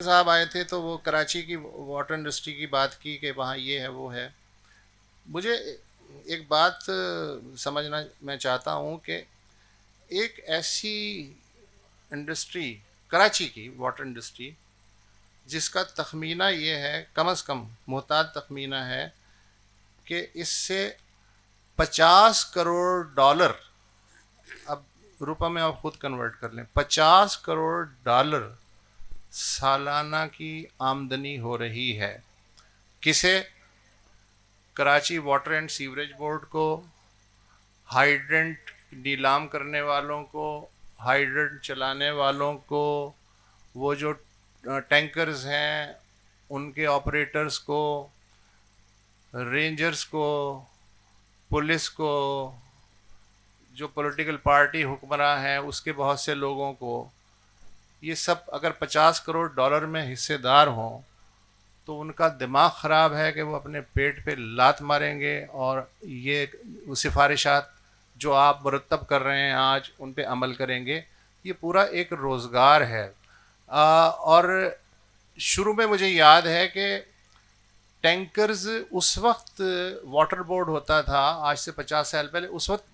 साहब आए थे तो वो कराची की वाटर इंडस्ट्री की बात की कि वहाँ ये है वो है। मुझे एक बात समझना मैं चाहता हूँ कि एक ऐसी इंडस्ट्री कराची की वाटर इंडस्ट्री जिसका तखमीना ये है, कम से कम मुहताद तखमीना है कि इससे 50 करोड़ डॉलर, अब रुपये में आप खुद कन्वर्ट कर लें, 50 करोड़ डॉलर सालाना की आमदनी हो रही है। किसे? Karachi water and sewerage board को, हाइड्रेंट नीलाम करने वालों को, हाइड्रेंट चलाने वालों को, वो जो टैंकर्स हैं उनके ऑपरेटर्स को, रेंजर्स को, पुलिस को, जो पॉलिटिकल पार्टी हुक्मरान है उसके बहुत से लोगों को। ये सब अगर 50 करोड़ डॉलर में हिस्सेदार हों तो उनका दिमाग ख़राब है कि वो अपने पेट पे लात मारेंगे और ये सिफारिशात जो आप मुरतब कर रहे हैं आज उन पे अमल करेंगे। ये पूरा एक रोज़गार है। और शुरू में मुझे याद है कि टैंकर्स उस वक्त वाटर बोर्ड होता था, आज से 50 साल पहले, उस वक्त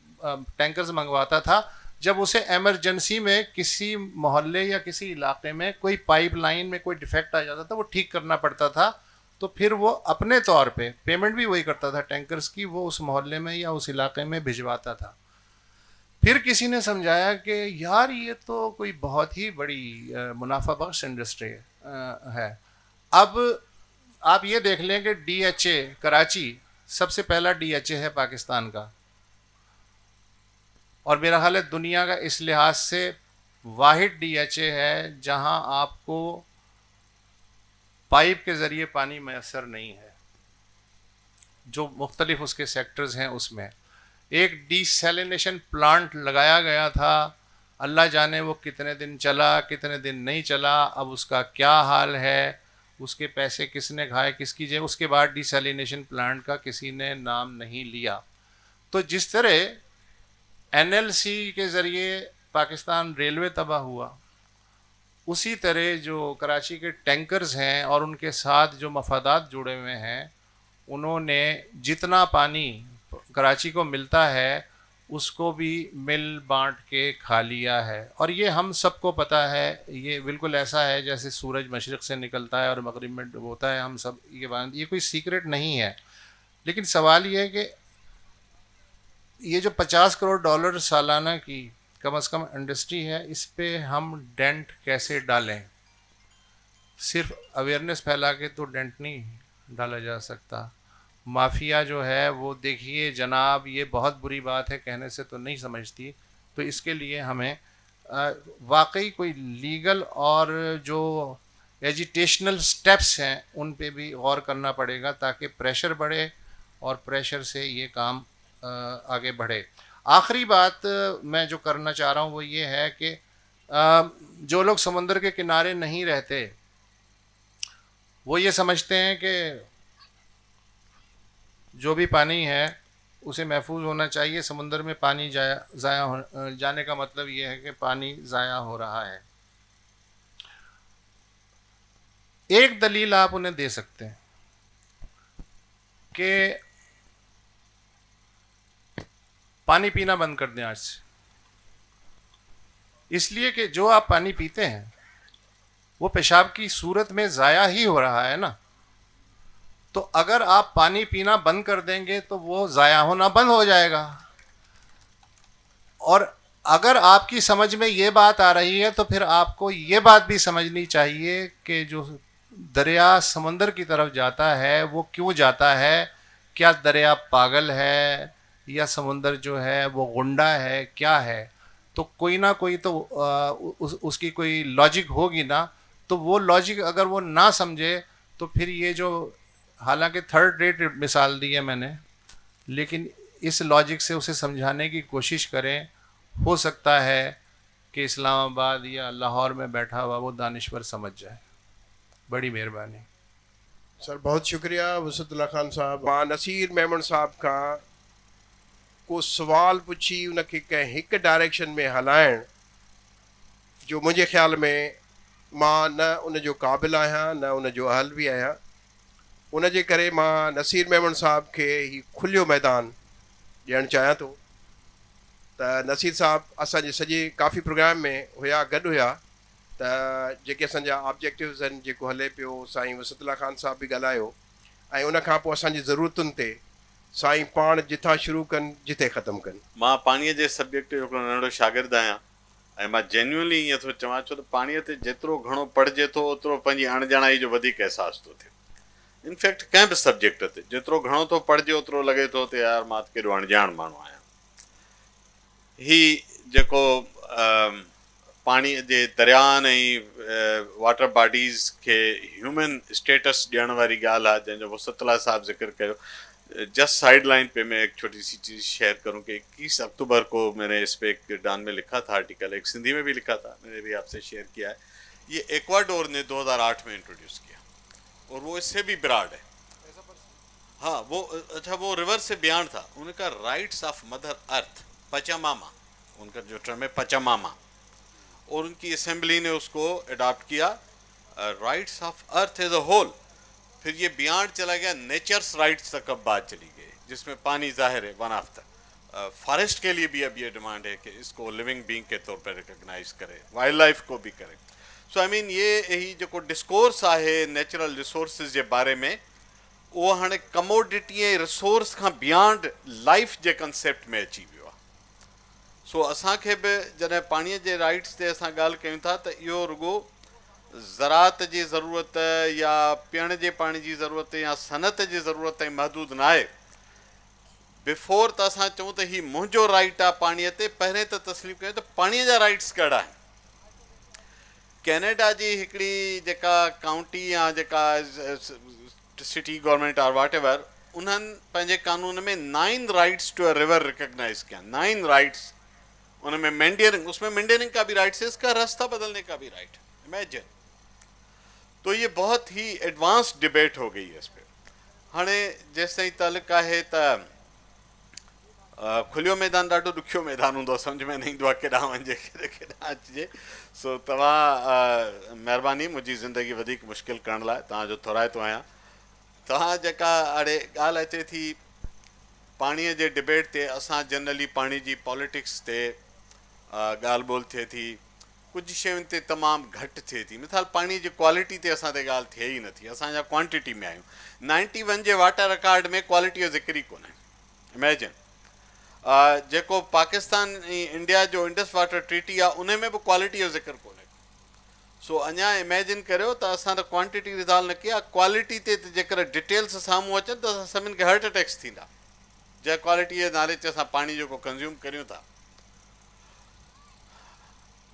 टैंकर्स मंगवाता था जब उसे एमरजेंसी में किसी मोहल्ले या किसी इलाके में कोई पाइपलाइन में कोई डिफेक्ट आ जाता था, वो ठीक करना पड़ता था। तो फिर वो अपने तौर पे पेमेंट भी वही करता था टैंकर्स की, वो उस मोहल्ले में या उस इलाके में भिजवाता था। फिर किसी ने समझाया कि यार ये तो कोई बहुत ही बड़ी मुनाफा बख्श इंडस्ट्री है। अब आप ये देख लें कि डीएचए कराची सबसे पहला डीएचए है पाकिस्तान का, और मेरा ख्याल है दुनिया का इस लिहाज से वाहिद डीएचए है जहां आपको पाइप के ज़रिए पानी मैसर नहीं है। जो मुख्तलिफ उसके सेक्टर्स हैं उसमें एक डिसैलिनेशन प्लांट लगाया गया था, अल्लाह जाने वो कितने दिन चला कितने दिन नहीं चला, अब उसका क्या हाल है, उसके पैसे किसने खाए किसकी जेब। उसके बाद डिसैलिनेशन प्लांट का किसी ने नाम नहीं लिया। तो जिस तरह एनएलसी के ज़रिए पाकिस्तान रेलवे तबाह हुआ, उसी तरह जो कराची के टैंकर्स हैं और उनके साथ जो मफादात जुड़े हुए हैं, उन्होंने जितना पानी कराची को मिलता है उसको भी मिल बांट के खा लिया है। और ये हम सबको पता है, ये बिल्कुल ऐसा है जैसे सूरज मशरिक़ से निकलता है और मगरिब में डूबता है, हम सब ये कोई सीक्रेट नहीं है। लेकिन सवाल ये है कि ये जो 50 करोड़ डॉलर सालाना की कम से कम इंडस्ट्री है, इस पे हम डेंट कैसे डालें? सिर्फ अवेयरनेस फैला के तो डेंट नहीं डाला जा सकता। माफिया जो है वो देखिए जनाब, ये बहुत बुरी बात है, कहने से तो नहीं समझती। तो इसके लिए हमें वाकई कोई लीगल और जो एजिटेशनल स्टेप्स हैं उन पे भी गौर करना पड़ेगा ताकि प्रेशर बढ़े और प्रेशर से ये काम आगे बढ़े। आखिरी बात मैं जो करना चाह रहा हूँ वो ये है कि जो लोग समुंदर के किनारे नहीं रहते वो ये समझते हैं कि जो भी पानी है उसे महफूज होना चाहिए। समुंदर में पानी जाने का मतलब ये है कि पानी ज़ाया हो रहा है। एक दलील आप उन्हें दे सकते हैं कि पानी पीना बंद कर दें आज से, इसलिए कि जो आप पानी पीते हैं वो पेशाब की सूरत में ज़ाया ही हो रहा है ना। तो अगर आप पानी पीना बंद कर देंगे तो वो ज़ाया होना बंद हो जाएगा। और अगर आपकी समझ में ये बात आ रही है तो फिर आपको ये बात भी समझनी चाहिए कि जो दरिया समंदर की तरफ जाता है वो क्यों जाता है। क्या दरिया पागल है या समुंदर जो है वो गुंडा है, क्या है? तो कोई ना कोई तो उसकी कोई लॉजिक होगी ना। तो वो लॉजिक अगर वो ना समझे तो फिर ये जो, हालांकि थर्ड रेट मिसाल दी है मैंने, लेकिन इस लॉजिक से उसे समझाने की कोशिश करें। हो सकता है कि इस्लामाबाद या लाहौर में बैठा हुआ वो दानिश्वर समझ जाए। बड़ी मेहरबानी सर, बहुत शुक्रिया वसतुल्ला खान साहब। मां नसीर मेमन साहब का को सवाल पुछी उनखे कंहिं हिकु डायरेक्शन में हलाइण जो मुंहिंजे ख़्याल में मां न उन जो क़ाबिल आहियां न उन जो अहल बि आहियां। उन जे करे मां नसीर मेमन साहब खे ही खुलियो मैदान ॾियणु चाहियां थो त नसीर साहब असांजे सॼे काफ़ी प्रोग्राम में हुया, गॾु हुया, त जेके असांजा ऑब्जेक्टिव्स आहिनि जेको हले पियो, साईं वसतुल्ला ख़ान साहब बि ॻाल्हायो ऐं उन खां पोइ असांजी ज़रूरतुनि ते साईं पाण जिथां शुरू कनि जिथे ख़तमु कनि। मां पाणीअ जे सब्जेक्ट जो हिकिड़ो नंढो शागिर्दु आहियां ऐं मां जेन्युअनली ईअं थो चवां, छो त पाणीअ ते जेतिरो घणो पढ़िजे थो ओतिरो पंहिंजी अणॼाणाई जो वधीक अहसासु थो थिए। इनफैक्ट कंहिं बि सब्जेक्ट ते जेतिरो घणो थो पढ़िजे ओतिरो लॻे थो त यार मां केॾो अणॼाण माण्हू आहियां। ही जेको पाणीअ जे दरियानि ऐं वाटर बॉडीज़ खे ह्यूमन स्टेटस ॾियण वारी ॻाल्हि आहे जंहिंजो वसतुल्ला साहब ज़िक्र कयो। जस्ट साइड लाइन पे मैं एक छोटी सी चीज़ शेयर करूं कि 21 अक्टूबर को मैंने इस पे एक डान में लिखा था आर्टिकल, एक सिंधी में भी लिखा था, मैंने भी आपसे शेयर किया है। ये एक्वाडोर ने 2008 में इंट्रोड्यूस किया और वो इससे भी ब्रॉड है। हाँ वो अच्छा वो रिवर से बियॉन्ड था। उनका राइट्स ऑफ मदर अर्थ पचामामा, उनका जो टर्म है पचामामा, और उनकी असेंबली ने उसको अडॉप्ट किया rights of earth as a whole. फिर ये बियॉन्ड चला गया नेचर्स राइट्स तक अब बात चली गई, जिसमें पानी जाहिर है वन ऑफ द फॉरेस्ट के लिए भी अब ये डिमांड है कि इसको लिविंग बीइंग के तौर पर रिकॉग्नाइज करे, वाइल्ड लाइफ को भी करे। सो आई मीन ये ही जो डिस्कोर्स है नेचुरल रिसोर्सिस के बारे में, वो हाँ कमोडिटी ऐं रिसोर्स का बियॉन्ड लाइफ के कंसेप्ट में अची वियो आहे। सो असांखे भी जॾहिं पाणीअ जे राइट्स ते असां ॻाल्हि कयूं था त इहो रुगो ज़रात जी ज़रूरत या पीअण जे पाणी जी ज़रूरत या सनत जी ज़रूरत ताईं महदूद न आहे। बिफोर त असां चऊं त ही मुंहिंजो राइट आहे पाणीअ ते, पहिरें त तस्लीम कयूं त पाणीअ जा राइट्स कहिड़ा आहिनि। कैनेडा जी हिकिड़ी जेका काउंटी या जेका city government or whatever, उन्हनि पंहिंजे कानून में 9 rights to a river recognise किया। 9 राइट्स, उनमें मेंटेनिंग, उसमें मेंटेनिंग का भी राइट्स है, इसका रास्ता बदलने का भी राइट है। इमेजिन, तो ये बहुत ही एडवांस डिबेट हो गई है इस पर। हाँ जेस ताईं ताल्लुक है त खुलियो मैदान ॾाढो ॾुखियो मैदान हूंदो, सम्झ में न ईंदो आहे केॾांहुं वञे केॾांहुं अचिजे। सो तव्हां महिरबानी मुंहिंजी ज़िंदगी वधीक मुश्किल करण लाइ, तव्हांजो थोराइतो आहियां। तव्हां जेका हाणे ॻाल्हि अचे थी पाणीअ जे डिबेट ते, असां जनरली पाणी जी पॉलिटिक्स ते ॻाल्हि ॿोल थिए थी, कुझु शयुनि ते तमामु घटि थिए थी। मिसाल पाणी जी क्वालिटी ते असां ते ॻाल्हि थिए ई नथी, असांजा क्वांटिटी में आहियूं। 91 जे वाटर रिकॉर्ड में क्वालिटी जो ज़िक्र ई कोन्हे। इमेजिन, जेको पाकिस्तान ऐं इंडिया जो इंडस वाटर ट्रीटी आहे उन में बि क्वालिटी जो ज़िक्र कोन्हे। सो अञा इमेजिन करियो त असां त क्वांटिटी जी ॻाल्हि न कई आहे, क्वालिटी ते जेकर डिटेल्स साम्हूं अचनि त असां सभिनि खे हार्ट अटैक्स थींदा, जंहिं क्वालिटी जे नाले ते असां पाणी जेको कंज़्यूम करियूं था।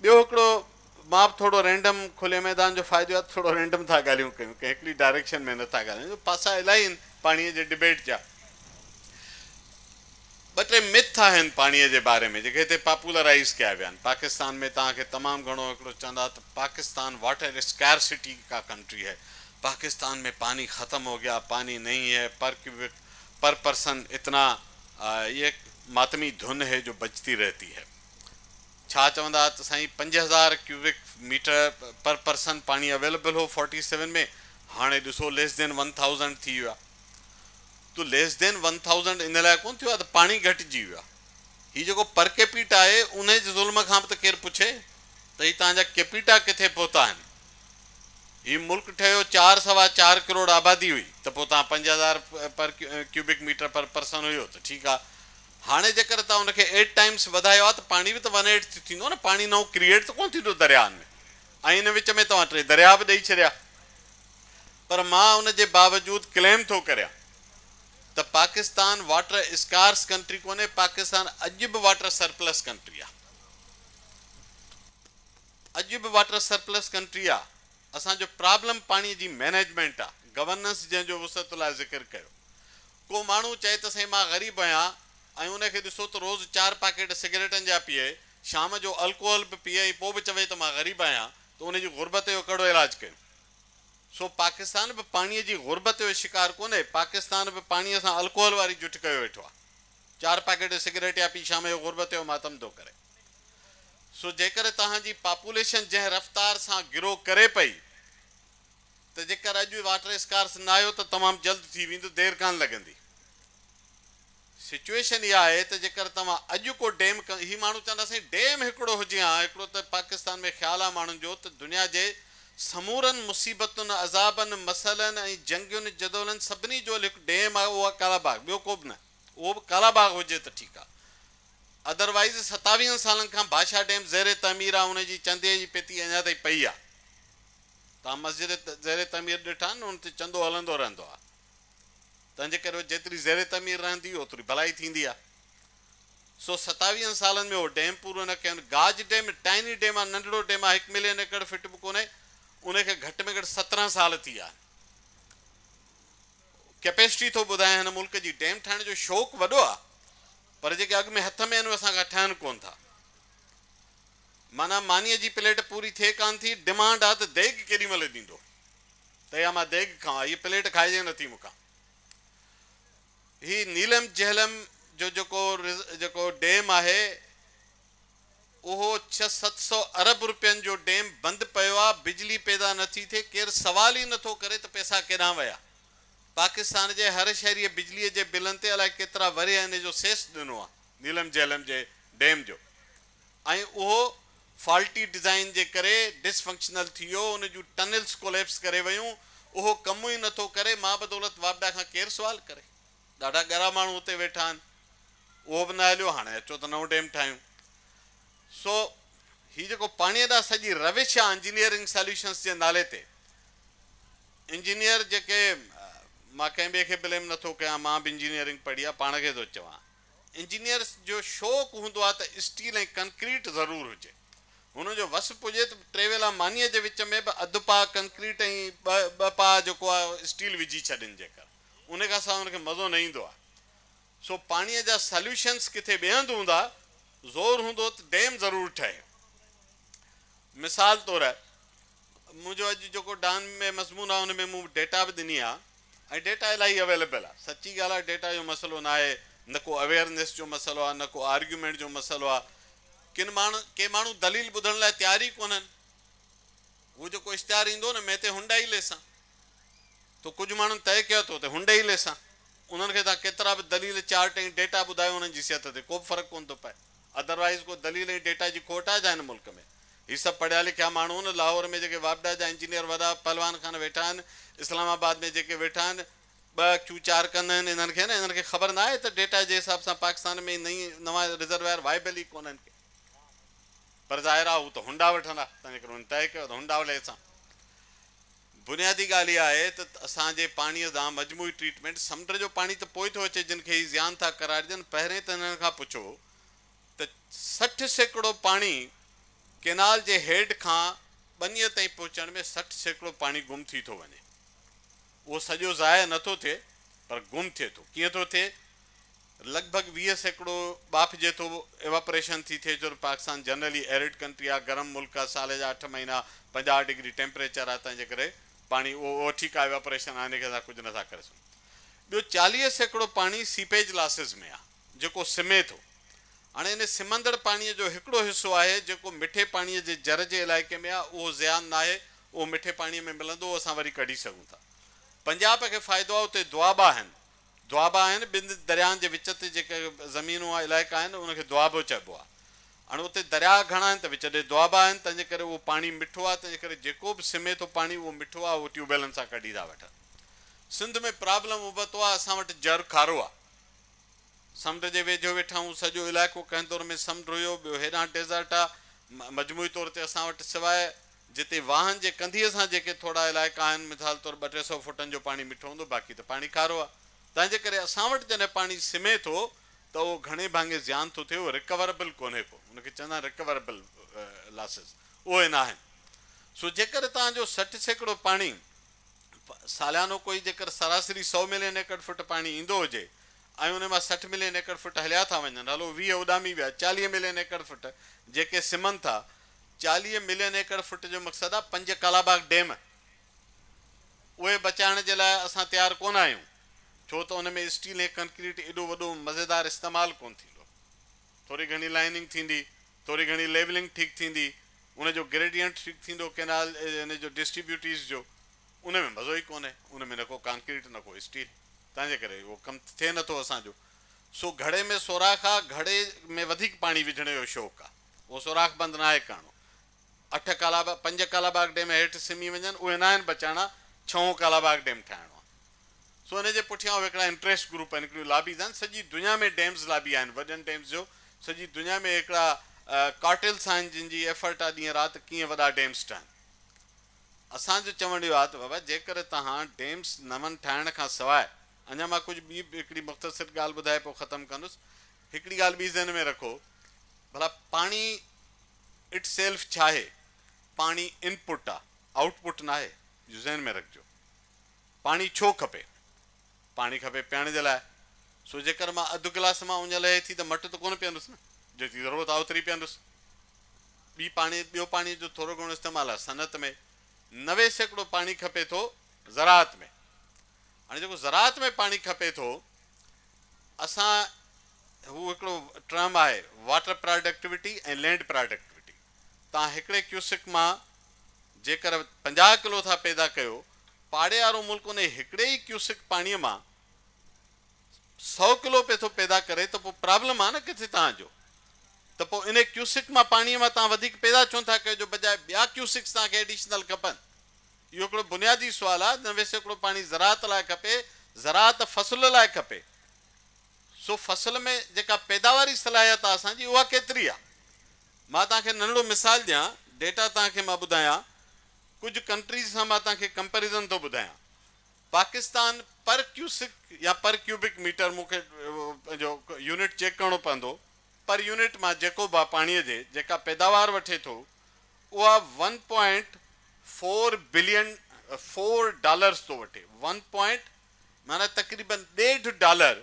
ॿियो हिकिड़ो मां बि थोरो रैंडम, खुले मैदान जो फ़ाइदो आहे थोरो रैंडम था ॻाल्हियूं कयूं, कंहिं हिकिड़ी डायरेक्शन में नथा ॻाल्हायूं। पासा इलाही आहिनि पाणीअ जे डिबेट जा। 2-3 मिथ आहिनि पाणीअ जे बारे में जेके हिते पॉपुलराइज़ कया विया आहिनि। पाकिस्तान में तव्हांखे तमामु घणो हिकिड़ो चवंदा त पाकिस्तान वाटर स्कैरसिटी का कंट्री है, पाकिस्तान में पानी ख़त्म हो गया, पानी नहीं है, पर पर्सन इतना ये मातमी धुन है जो बजती रहती है। छा चवंदा त साईं 5000 क्यूबिक मीटर पर पर्सन पानी अवेलेबल हो 47 में, हाणे ॾिसो लेस देन 1000 थी वियो आहे। तो लेस देन 1000 इन लाइ कोन थियो आहे त पाणी घटिजी वियो आहे। हीउ जेको पर कैपिटा आहे उन जे ज़ुल्म खां बि त केरु पुछे त हीउ तव्हांजा कैपिटा किथे पहुता आहिनि। हीउ मुल्क ठहियो 4.25 करोड़ आबादी हुई त पोइ तव्हां 5000 पर क्यूबिक मीटर पर पर्सन हुयो त ठीकु आहे। हाणे जेकर तव्हां उनखे 8 टाइम्स वधायो आहे त पाणी बि त 1/8 थींदो न, पाणी नओं क्रिएट त कोन थींदो दरियानि में। ऐं इन विच में तव्हां 3 दरिया बि ॾेई छॾिया। पर मां उन जे बावजूदि क्लेम थो करियां त पाकिस्तान वाटर स्कार्स कंट्री कोन्हे, पाकिस्तान अॼु बि वाटर सरप्लस कंट्री आहे। अॼु बि वाटर सरप्लस कंट्री आहे। असांजो प्रॉब्लम पाणी जी मैनेजमेंट आहे, गवर्नेंस, जंहिंजो वसतुल्ला ज़िक्र कयो। को माण्हू चए त साईं मां ग़रीब आहियां ऐं उनखे ॾिसो त रोज़ 4 पैकेट सिगरेटनि जा पीए, शाम जो अल्कोहल बि पीए ऐं पोइ बि चवे त मां ग़रीब आहियां, त उनजी गुरबत जो कहिड़ो इलाजु कयूं। सो पाकिस्तान बि पाणीअ जी गुरबत जो शिकार कोन्हे, पाकिस्तान बि पाणीअ सां अल्कोहल वारी जुट कयो वेठो आहे। 4 पैकेट सिगरेट या पी शाम जो गुरबत जो मातम थो करे। सो जेकर तव्हांजी पॉपुलेशन जंहिं रफ़्तार सां गिरो करे पई त जेकर अॼु वाटर स्कार्स न आयो त तमामु जल्द थी वेंदो, देरि कान लॻंदी। सिचुएशन इहा आहे त जेकर तव्हां अॼु को डेम ही माण्हू चवंदा साईं डेम हिकिड़ो हुजे हा, हिकिड़ो त पाकिस्तान में ख़्यालु आहे माण्हुनि जो त दुनिया जे समूरनि मुसीबतुनि अज़ाबनि मसइलनि ऐं जंगियुनि जदोलनि सभिनी जो हिकु डेम आहे, उहो आहे कालाबाग, ॿियो को बि न, उहो बि कालाबाग हुजे त ठीकु आहे। अदरवाइज़ 27 सालनि खां भाषा डैम ज़ेरे तमीर आहे, उनजी चंदे जी पेती अञा ताईं पई आहे। तव्हां मस्जिद ज़ेरे तमीर ॾिठा आहिनि, उन ते चंदो हलंदो रहंदो आहे, तंहिंजे करे जेतिरी ज़ेरे तमीर रहंदी ओतिरी भलाई थींदी आहे। सो 27 सालनि में उहो डैम पूरो न कयो। गाज डैम टाइनी डैम आहे, नंढिड़ो डैम आहे, 1 मिलियन एकड़ फिट बि कोन्हे, उनखे घटि में घटि 17 साल थी विया। कैपेसिटी थो ॿुधायां हिन मुल्क जी, डैम ठाहिण जो शौक़ु वॾो आहे, पर जेके अॻु में हथ में आहिनि असांखां ठहनि कोन था। माना मानीअ जी प्लेट पूरी थिए कान थी, डिमांड आहे त देग केॾी महिल ॾींदो, त या मां देग खावां, हीअ प्लेट खाइजे नथी मूंखां। ही नीलम जहलम जो जेको डैम आहे उहो 600-700 अरब रुपयनि जो डैम बंदि पियो आहे, बिजली पैदा नथी थिए, केरु सवाल ई नथो करे त पैसा केॾांहुं विया। पाकिस्तान जे हर शहरीअ बिजलीअ जे बिलनि ते अलाए केतिरा वरी हिन जो सेस ॾिनो आहे नीलम जहलम जे डैम जो, ऐं उहो फॉल्टी डिज़ाइन जे करे डिसफंक्शनल थी वियो, उन जूं टनल्स कोलेप्स करे वियूं, उहो कमु ई नथो करे। मां बदौलत वापडा खां केरु सुवाल करे, ॾाढा ॻरा माण्हू हुते वेठा आहिनि, उहो बि न हलियो, हाणे अचो त नओं डैम ठाहियूं। सो हीउ जेको पाणीअ ॾांहुं सॼी रविश आहे इंजीनियरिंग सॉल्यूशन्स जे नाले ते, इंजीनियर जेके, मां कंहिं ॿिए खे ब्लेम नथो कयां, मां बि इंजीनियरिंग पढ़ी आहे, पाण खे थो चवां, इंजीनियर्स जो शौक़ु हूंदो आहे त स्टील ऐं कंक्रीट ज़रूरु हुजे, हुनजो वस पुॼे त ट्रेवेला मानीअ जे विच में बि अधु पा कंक्रीट ऐं ॿ पा जेको आहे स्टील विझी छॾनि, जेकर उन खां सवाइ हुनखे मज़ो न ईंदो आहे। सो पाणीअ जा सॉल्यूशन्स किथे ॿिए हंधि हूंदा, ज़ोर हूंदो त डैम ज़रूरु ठहे। मिसाल तौरु मुंहिंजो अॼु जेको डान में मज़मून आहे, हुन में मूं डेटा बि ॾिनी आहे, ऐं डेटा इलाही अवेलेबल आहे। सची ॻाल्हि आहे, डेटा जो मसइलो न आहे, न को अवेयरनेस जो मसइलो आहे, न को आर्ग्यूमेंट जो मसइलो आहे। के माण्हू दलील ॿुधण लाइ तयार ई कोन्हनि, उहो जेको इश्तिहार ईंदो न, मैं ते हुंडई लेसां, तो कुझु माण्हुनि तइ कयो अथव त हुंडई लेसां, उन्हनि खे तव्हां केतिरा बि दलील चार्ट ऐं डेटा ॿुधायो, उन्हनि जी सिहत ते को बि फ़र्क़ु कोन थो पए। अदरवाइज़ को दलील ऐं डेटा जी खोट आहे छा हिन मुल्क में? हीअ सभु पढ़िया लिखिया माण्हू आहिनि, लाहौर में जेके वापडा जा इंजीनियर वॾा पहलवान खान वेठा आहिनि, इस्लामाबाद में जेके वेठा आहिनि, 2 Q4 कंदा आहिनि, इन्हनि खे ख़बर न आहे त डेटा जे हिसाब सां पाकिस्तान में नवां रिज़र्वायर वाइबल ई कोन्हनि के, पर ज़ाहिर आहे हू त हुंडा वठंदा, तंहिंजे करे हुन तइ कयो त हुंडा वले असां। बुनियादी ॻाल्हि इहा आहे त असांजे पाणीअ सां मजमूई ट्रीटमेंट, समुंड जो पाणी त पोइ थो अचे जिन खे ही ज़ियान था करार ॾियनि, पहिरें त हिननि खां पुछो त 60% पाणी केनाल जे हेड खां ॿनीअ ताईं पहुचण में 60% पाणी गुम थी थो वञे। उहो सॼो ज़ाया नथो थिए, पर गुम थिए थो। कीअं थो थिए? लॻभॻि 20% बाफ़िजे थो, एवापरेशन थी थिए, जो पाकिस्तान जनरली एरिड कंट्री आहे, गरम मुल्क आहे, साल जा 8 महीना 50 डिग्री टेम्परेचर आहे, तंहिंजे करे पाणी उहो ठीकु आहे, एवापरेशन आहे, हिनखे असां कुझु नथा करे सघूं। ॿियो 40% पाणी सीपेज लॉसिस में आहे, जेको सिमे थो। हाणे हिन सिमंदड़ पाणीअ जो हिकिड़ो हिसो आहे जेको मिठे पाणीअ जे जर जे इलाइक़े में आहे, उहो ज़ियान न आहे, उहो मिठे पाणीअ में मिलंदो, उहो असां वरी कढी सघूं था। पंजाब खे फ़ाइदो आहे, उते दुआबा आहिनि, ॿिनि दरियानि जे विच ते जेके ज़मीनूं आहे, इलाइक़ा आहिनि, उनखे दुआबो चइबो आहे। हाणे उते दरिया घणा आहिनि त विच ते दुआबा आहिनि, तंहिंजे करे उहो पाणी मिठो आहे, तंहिंजे करे जेको बि सिमे थो पाणी उहो मिठो आहे, उहो ट्यूबवेलनि सां कढी था वठनि। सिंध में प्रॉब्लम उबतो आहे, असां वटि जर खारो आहे, समुंड जे वेझो वेठा आहियूं, सॼो इलाइक़ो कंहिं तौर में समुंड हुयो, ॿियो हेॾां डेज़र्ट आहे। मजमूई तौर ते असां वटि सवाइ जिते वाहन जे कंधीअ सां जेके थोरा इलाइक़ा आहिनि, मिसाल तौरु 200-300 फुटनि जो पाणी मिठो हूंदो, बाक़ी त पाणी खारो आहे। तंहिंजे करे असां वटि जॾहिं पाणी सिमे थो त उहो घणे भाङे ज़ियान थो थिए, उहो रिकवरेबल कोन्हे को, उनखे चवंदा आहिनि रिकवरेबल लॉसिस, उहे न आहिनि। सो जेकर तव्हांजो 60% पाणी सालियानो कोई जेकर सरासरी 100 मिलियन एकड़ फुट पाणी ईंदो हुजे, ऐं उन मां 60 मिलियन एकड़ फुट हलिया था वञनि, हलो 20 उॾामी विया, 40 मिलियन एकड़ फुट जेके सिमनि था, 40 मिलियन एकड़ फुट जो मक़सदु आहे 5 कालाबाग डैम, उहे बचाइण जे लाइ असां तयारु कोन आहियूं, छो त उन में स्टील ऐं कंक्रीट एॾो वॾो मज़ेदार इस्तेमालु कोन थींदो। थोरी घणी लाइनिंग थींदी, थोरी घणी लेवलिंग ठीकु थींदी, उनजो ग्रेडियंट ठीकु थींदो, कैनाल इन जो डिस्ट्रीब्यूटीज़ जो, उन में मज़ो ई कोन्हे, उन में न को कांक्रीट न को स्टील, तंहिंजे करे उहो कमु थिए नथो असांजो। सो घड़े में सोराख आहे, घड़े में वधीक पाणी विझण जो शौक़ु आहे, उहो सोराख बंदि न आहे करिणो। 8 कालाबाग 5 कालाबाग डैम हेठि सिमी वञनि, उहे न आहिनि बचाइणा, 6 कालाबाग डैम ठाहिणो आहे। सो इन जे पुठियां हिकिड़ा इंट्रस्ट ग्रुप आहिनि, हिकिड़ियूं लॉबीज़ आहिनि, सॼी दुनिया में डैम्स लॉबी आहिनि, वॾनि डैम्स जो सॼी दुनिया में हिकिड़ा कार्टेल्स आहिनि जिन जी एफर्ट आहे ॾींहुं राति कीअं वॾा डैम्स ठहनि। असांजो चवण इहो आहे त बाबा जेकर तव्हां डैम्स नवनि ठाहिण खां सवाइ, अञा मां कुझु ॿी हिकिड़ी मुख़्तसिर ॻाल्हि ॿुधाए पोइ ख़तमु कंदुसि। हिकिड़ी ॻाल्हि ॿी ज़हन में रखो, भला पाणी इट सेल्फ छा आहे? पाणी इनपुट आहे, आउटपुट न आहे, इहो ज़हन में रखिजो। पाणी छो खपे? पाणी खपे पीअण जे लाइ। सो जेकर मां अधु गिलास मां उञ लहे थी त मटु त कोन पीअंदुसि न, जेतिरी ज़रूरत आहे ओतिरी पीअंदुसि। ॿियो पाणी जो थोरो घणो इस्तेमालु आहे सनत में। 90% पाणी खपे थो ज़राअत में। हाणे जेको ज़राअत में पाणी खपे थो, असां हू हिकिड़ो टर्म आहे वाटर प्रोडक्टिविटी ऐं लैंड प्रोडक्टिविटी। तव्हां हिकिड़े क्यूसिक मां जेकर 50 किलो था पैदा कयो, पाड़े वारो मुल्क उन हिकिड़े ई क्यूसिक पाणीअ मां 100 किलो पियो थो पैदा करे, त पोइ प्रॉब्लम आहे न किथे तव्हांजो। त पोइ इन क्यूसिक मां पाणीअ मां तव्हां वधीक पैदा छो था कयो, जो बजाए ॿिया क्यूसिक्स तव्हांखे एडिशनल खपनि? इहो हिकिड़ो बुनियादी सुवालु आहे। 90% पाणी ज़राअत लाइ खपे, ज़राअत फ़सुल लाइ खपे। सो फ़सुल में जेका पैदावारी सलाहियत आहे असांजी, उहा केतिरी आहे? मां तव्हांखे नंढिड़ो मिसाल ॾियां, डेटा तव्हांखे मां ॿुधायां, कुझु कंट्रीज़ सां मां तव्हांखे कंपेरिज़न थो ॿुधायां। पाकिस्तान पर क्यूसिक या पर क्यूबिक मीटर, मूंखे पंहिंजो यूनिट चेक करिणो पवंदो, पर यूनिट मां जेको बि पाणीअ जे जेका पैदावार वठे थो, उहा 1.4 बिलियन $4 थो वठे। 1 माना तक़रीबन $1.5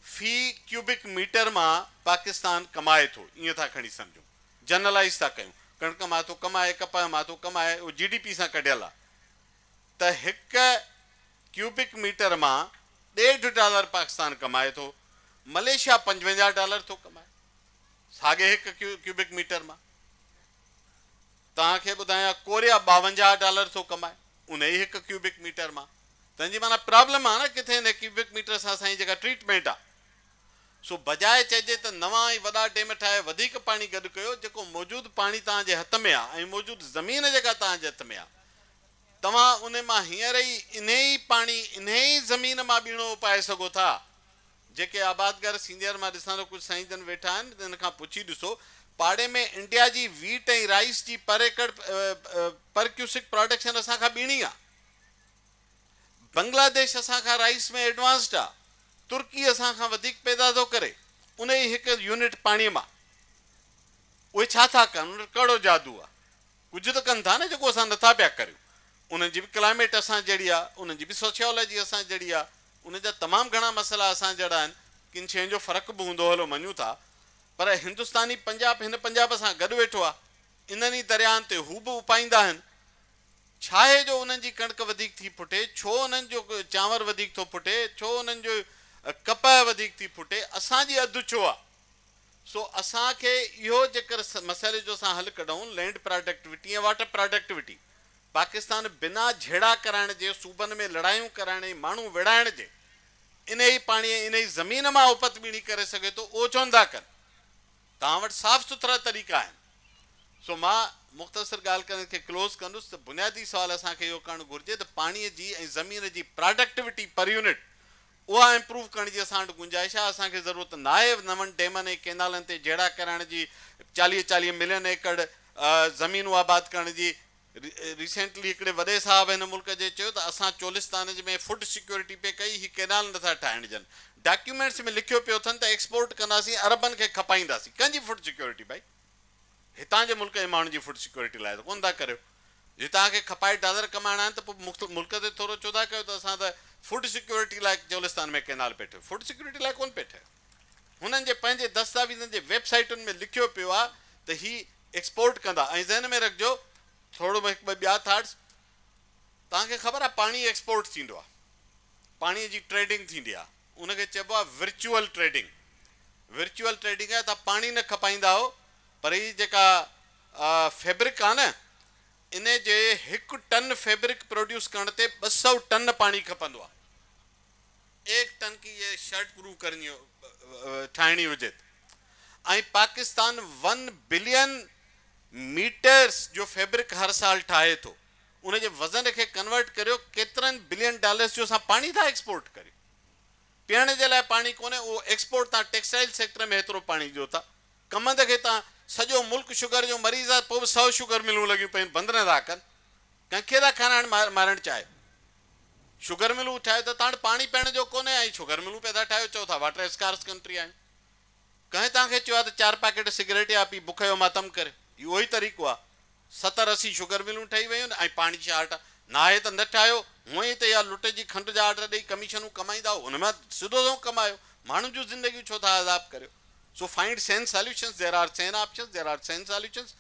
फी क्यूबिक मीटर मां पाकिस्तान कमाए थो। ईअं था खणी सम्झूं, जनरलाइज़ था कयूं, कणिक मां थो कमाए, कपाह मां थो कमाए, उहो GDP सां कढियल आहे। त 1 क्यूबिक मीटर मां $1.5 पाकिस्तान कमाए थो। मलेशिया $55 थो कमाए, साॻे 1 क्यूबिक मीटर मां। तव्हांखे ॿुधायां कोरिया $52 थो कमाए, उन ई 1 क्यूबिक मीटर मां। तंहिंजी माना प्रॉब्लम आहे न किथे हिन क्यूबिक मीटर सां असांजी जेका ट्रीटमेंट आहे। सो बजाए चइजे त नवां ई वॾा डैम ठाहे वधीक पाणी गॾु कयो, जेको मौजूदु पाणी तव्हांजे हथ में आहे ऐं मौजूदु ज़मीन जेका तव्हांजे हथ में आहे, तव्हां उन मां हींअर ई इन ई पाणी इन ई ज़मीन मां ॿीणो पाए सघो था। जेके आबादगार सीनियर मां ॾिसां थो कुझु साईंजन वेठा आहिनि, इन खां पुछी ॾिसो, पाड़े में इंडिया जी वीट ऐं राइस जी पर एकड़ पर क्यूसिक प्रोडक्शन असांखां ॿीणी आहे। बांग्लादेश असांखां राइस में एडवांस्ड आहे। तुर्की असांखां वधीक पैदा थो करे उन ई 1 यूनिट पाणीअ मां। उहे छा था कनि? उन कहिड़ो जादू आहे? कुझु त कनि था न जेको असां नथा पिया करियूं। उन्हनि जी बि क्लाइमेट असां जहिड़ी आहे, उन्हनि जी बि सोशियोलॉजी असां जहिड़ी आहे, उन जा तमामु घणा मसइला असां जहिड़ा आहिनि। किन शयुनि जो फ़र्क़ु बि हूंदो, हलो मञूं था, पर हिंदुस्तानी पंजाब हिन पंजाब सां गॾु वेठो आहे। इन्हनि ई दरियाहनि ते हू बि उपाईंदा आहिनि। छा आहे जो उन्हनि जी कणिक वधीक थी फुटे? छो उन्हनि जो चांवर वधीक थो फुटे? छो उन्हनि जो कपाह वधीक थी फुटे? असांजी अधु छो आहे? सो असांखे इहो जेकर मसइले जो असां हल कढूं, लैंड प्रोडक्टिविटी ऐं वाटर प्रोडक्टिविटी, पाकिस्तान बिना झेड़ा कराइण जे, सूबनि में लड़ायूं कराइण जे, माण्हू विड़ाइण जे, इन ई पाणी इन ई ज़मीन मां उपत ॿीणी करे सघे थो, उहो चवनि था कनि। तव्हां वटि साफ़ सुथरा तरीक़ा आहिनि। सो मां मुख़्तसिर ॻाल्हि करण खे क्लोज़ कंदुसि त बुनियादी सवाल असांखे इहो करणु घुरिजे त पाणीअ जी ऐं ज़मीन जी प्रोडक्टिविटी पर यूनिट उहा इम्प्रूव करण जी असां वटि गुंजाइश आहे। असांखे ज़रूरत न आहे नवनि डैमनि ऐं कैनालनि ते जहिड़ा कराइण जी, 40-40 मिलियन एकड़ ज़मीनूं आबाद करण जी। रिसेंटली हिकिड़े वॾे साहब हिन मुल्क जे चयो त असां चोलिस्तान में फूड सिक्योरिटी पे कई, ही कैनाल नथा ठाहिण ॾियनि। डॉक्यूमेंट्स में लिखियो पियो अथनि त एक्सपोर्ट कंदासीं, अरबनि खे खपाईंदासीं। कंहिंजी फूड सिक्योरिटी भाई? हितां जे मुल्क जे माण्हुनि जी फूड सिक्योरिटी लाइ त कोन था करियो। जे तव्हांखे खपाए डॉलर कमाइणा आहिनि त पोइ मुल्क ते थोरो छो था कयो त असां त फूड सिक्योरिटी लाइ चोलिस्तान में कैनाल पे ठहियो, फूड सिक्योरिटी लाइ कोन पे ठहियो। हुननि जे पंहिंजे दस्तावेज़नि जे वेबसाइटुनि में लिखियो पियो आहे त ही एक्सपोर्ट कंदा। ऐं ज़हन में रखिजो थोरो हिकु ॿ ॿिया थाट्स, तव्हांखे ख़बर आहे पाणी एक्सपोर्ट थींदो आहे, पाणीअ जी ट्रेडिंग थींदी आहे, उनखे चइबो आहे वर्चुअल ट्रेडिंग। विर्चुअल ट्रेडिंग आहे, तव्हां पाणी न खपाईंदा हो, पर ही जेका फैब्रिक आहे न, इन जे 1 टन फैब्रिक प्रोड्यूस करण ते 200 टन पाणी खपंदो आहे। 1 टन की ये शर्ट प्रूव करणी ठाहिणी हुजे ऐं पाकिस्तान 1 बिलियन मीटर्स जो फैब्रिक हर साल ठाहे थो। उन जे वज़न खे कन्वर्ट करियो, केतिरनि बिलियन डॉलर्स जो असां पाणी था एक्सपोर्ट करियूं। पीअण जे लाइ पाणी कोन्हे, उहो एक्सपोर्ट तव्हां टेक्सटाइल सेक्टर में हेतिरो पाणी ॾियो था। कमंद खे तव्हां सॼो मुल्क शुगर जो मरीज़ आहे, पोइ बि 100 शुगर मिलूं लॻियूं पियूं, बंदि नथा कनि। कंहिंखे था खाराइण मारणु चाहे? शुगर मिलूं ठाहे त तव्हां वटि पाणी पीअण जो कोन्हे ऐं शुगर मिलूं पिया था ठाहियो, चओ था वाटर स्कार्स कंट्री आहियूं। कंहिं तव्हांखे चयो आहे त 4 पैकेट सिगरेट या पी बुख जो मातम करे, इहो ई तरीक़ो आहे। 70-80 शुगर मिलूं ठही वियूं ऐं पाणी शार्ट आहे। न आहे त न ठाहियो, हूअं ई त या लुट जी खंड जा ऑर्डर ॾेई कमीशनूं कमाईंदा, हुन मां सिधो कमायो, माण्हुनि जूं ज़िंदगियूं छो था अज़ाब करियो? So find sense solutions, there are sense options, there are sense solutions.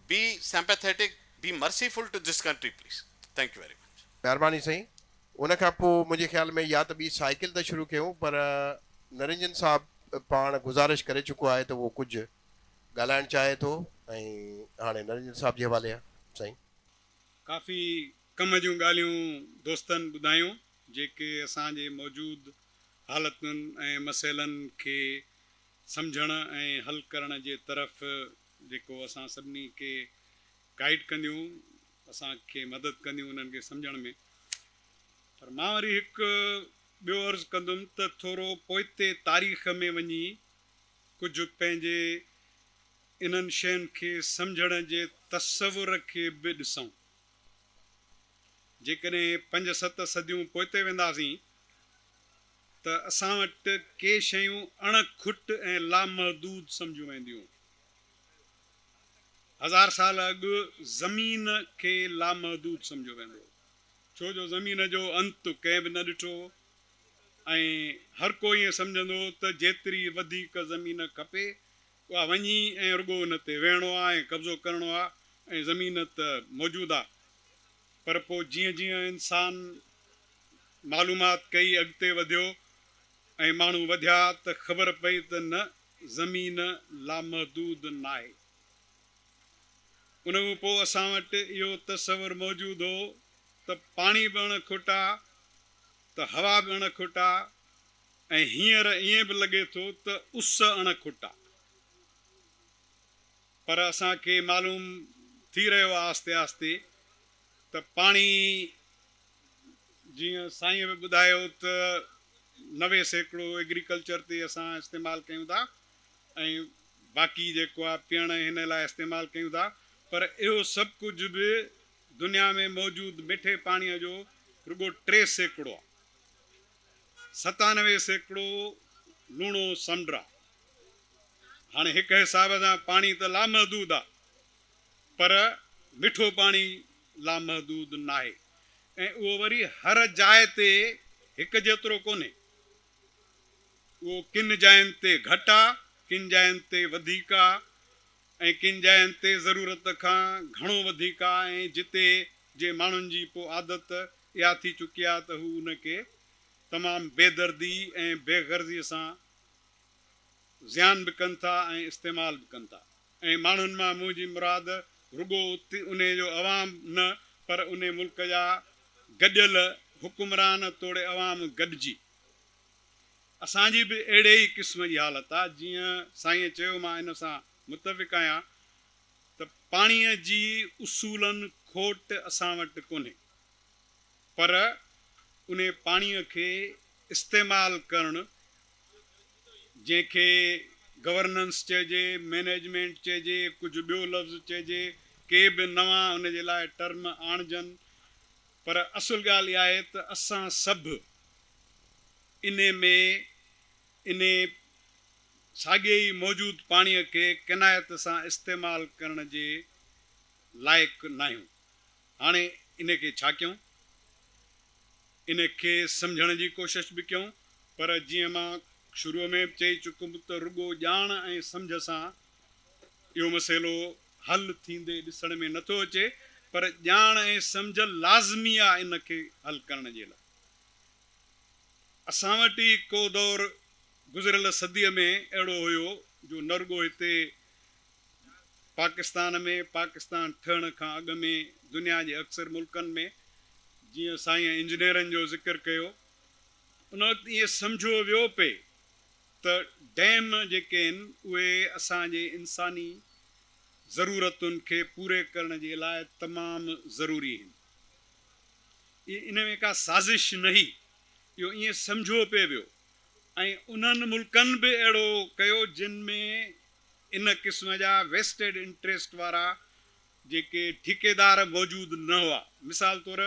Be sympathetic, be merciful to this country please. Thank you very much. महिरबानी साईं। उन खां पोइ मुंहिंजे ख़्याल में या त ॿी साइकिल त शुरू कयूं, पर नरिंजन साहब पाण गुज़ारिश करे चुको आहे त उहो कुझु ॻाल्हाइणु चाहे थो, ऐं हाणे नरिंजन साहब जे हवाले आहे साईं। काफ़ी कम जूं ॻाल्हियूं दोस्तनि ॿुधायूं, जेके असांजे मौजूदु हालतुनि ऐं मसइलनि खे सम्झण ऐं हल करण जे तरफ़ जेको असां सभिनी खे गाइड कंदियूं, असांखे मदद कंदियूं उन्हनि खे सम्झण में। पर मां वरी हिकु ॿियो अर्ज़ु कंदुमि त थोरो पोइते तारीख़ में वञी कुझु पंहिंजे इन्हनि शयुनि खे सम्झण जे तसवुर खे बि ॾिसूं। जेकॾहिं 5-7 सदियूं पोइते वेंदासीं त असां वटि के शयूं अणखुट ऐं लामहदूद सम्झियूं वेंदियूं। 1000 साल अॻु ज़मीन खे लामहदूद सम्झियो वेंदो, छो जो ज़मीन जो अंत कंहिं बि न ॾिठो, ऐं हर को ईअं सम्झंदो त जेतिरी वधीक ज़मीन खपे उहा वञी ऐं रुॻो उन ते वेहणो आहे ऐं कब्ज़ो करिणो आहे, ऐं ज़मीन त मौजूदु आहे। पर पोइ जीअं जीअं इंसान मालूमात कई, अॻिते वधियो ऐं माण्हू वधिया, त ख़बर पई त न, ज़मीन लामहदूद न आहे। उन खां पोइ असां वटि इहो तसवुरु मौजूदु हो त पाणी बि अणखुट आहे, त हवा बि अणखुट आहे, ऐं हींअर ईअं बि लॻे थो त उस अणखुट आहे। पर असांखे मालूम थी रहियो आहे आस्ते आस्ते त पाणी, जीअं साईं बि ॿुधायो त 90% एग्रीकल्चर ते असां इस्तेमालु कयूं था, ऐं बाक़ी जेको आहे पीअण हिन लाइ इस्तेमालु कयूं था। पर इहो सभु कुझु बि दुनिया में मौजूदु मिठे पाणीअ जो रुॻो 3% आहे। 97% लूणो समुंड आहे। हाणे हिकु हिसाब सां पाणी त लामहदूद आहे, पर मिठो पाणी लामहदूद न आहे, ऐं उहो वरी हर जाइ ते हिकु जेतिरो कोन्हे। उहो किन जायुनि ते घटि आहे, किन जायुनि ते वधीक आहे, ऐं किन जायुनि ते ज़रूरत खां घणो वधीक आहे। ऐं जिते जे माण्हुनि जी पोइ आदत इहा थी चुकी आहे त हू उनखे तमामु बेदर्दी ऐं बेग़र्ज़ीअ सां ज़ियान बि कनि था ऐं इस्तेमालु बि कनि था। ऐं माण्हुनि मां मुंहिंजी मुराद रुॻो उन जो अवाम न, पर उन मुल्क जा गॾियल हुकुमरान तोड़े अवाम गॾिजी। असांजी बि अहिड़े ई क़िस्म जी हालत आहे। जीअं साईं चयो, मां इन सां मुतफ़िक़ आहियां त पाणीअ जी उसूलनि खोट असां वटि कोन्हे, पर उन पाणीअ खे इस्तेमालु करणु, जंहिंखे गवर्नेंस चइजे, मैनेजमेंट चइजे, कुझु ॿियो लफ़्ज़ चइजे, के बि नवां उन जे लाइ टर्म आणजनि, पर असुलु ॻाल्हि इहा आहे त असां सभु इन साॻिए ई मौजूदु पाणीअ खे किनायत सां इस्तेमालु करण जे लाइक़ु न आहियूं। हाणे इन खे छा कयूं? इन खे सम्झण जी कोशिशि बि कयूं, पर जीअं मां शुरूअ में चई चुकुमि त रुॻो ॼाण ऐं सम्झ सां इहो मसइलो हल थींदे ॾिसण में नथो अचे, पर ॼाण ऐं सम्झ लाज़मी आहे इन खे हल करण जे लाइ। असां वटि ई को दौरु गुज़िरियल सदीअ में अहिड़ो हुयो जो न रुॻो हिते पाकिस्तान में, पाकिस्तान ठहण खां अॻु में दुनिया जे अक्सर मुल्कनि में, जीअं साईं इंजीनियरनि जो ज़िक्र कयो, उन वक़्तु ईअं सम्झो वियो पिए त डैम जेके आहिनि उहे असांजे इंसानी ज़रूरतुनि खे पूरे करण जे लाइ तमामु ज़रूरी आहिनि। इन में का साज़िश न हुई, इहो ईअं सम्झो पिए वियो। ऐं उन्हनि मुल्कनि बि अहिड़ो कयो जिन में इन क़िस्म जा वेस्टेड इंट्रस्ट वारा जेके ठेकेदार मौजूदु न हुआ। मिसाल तौर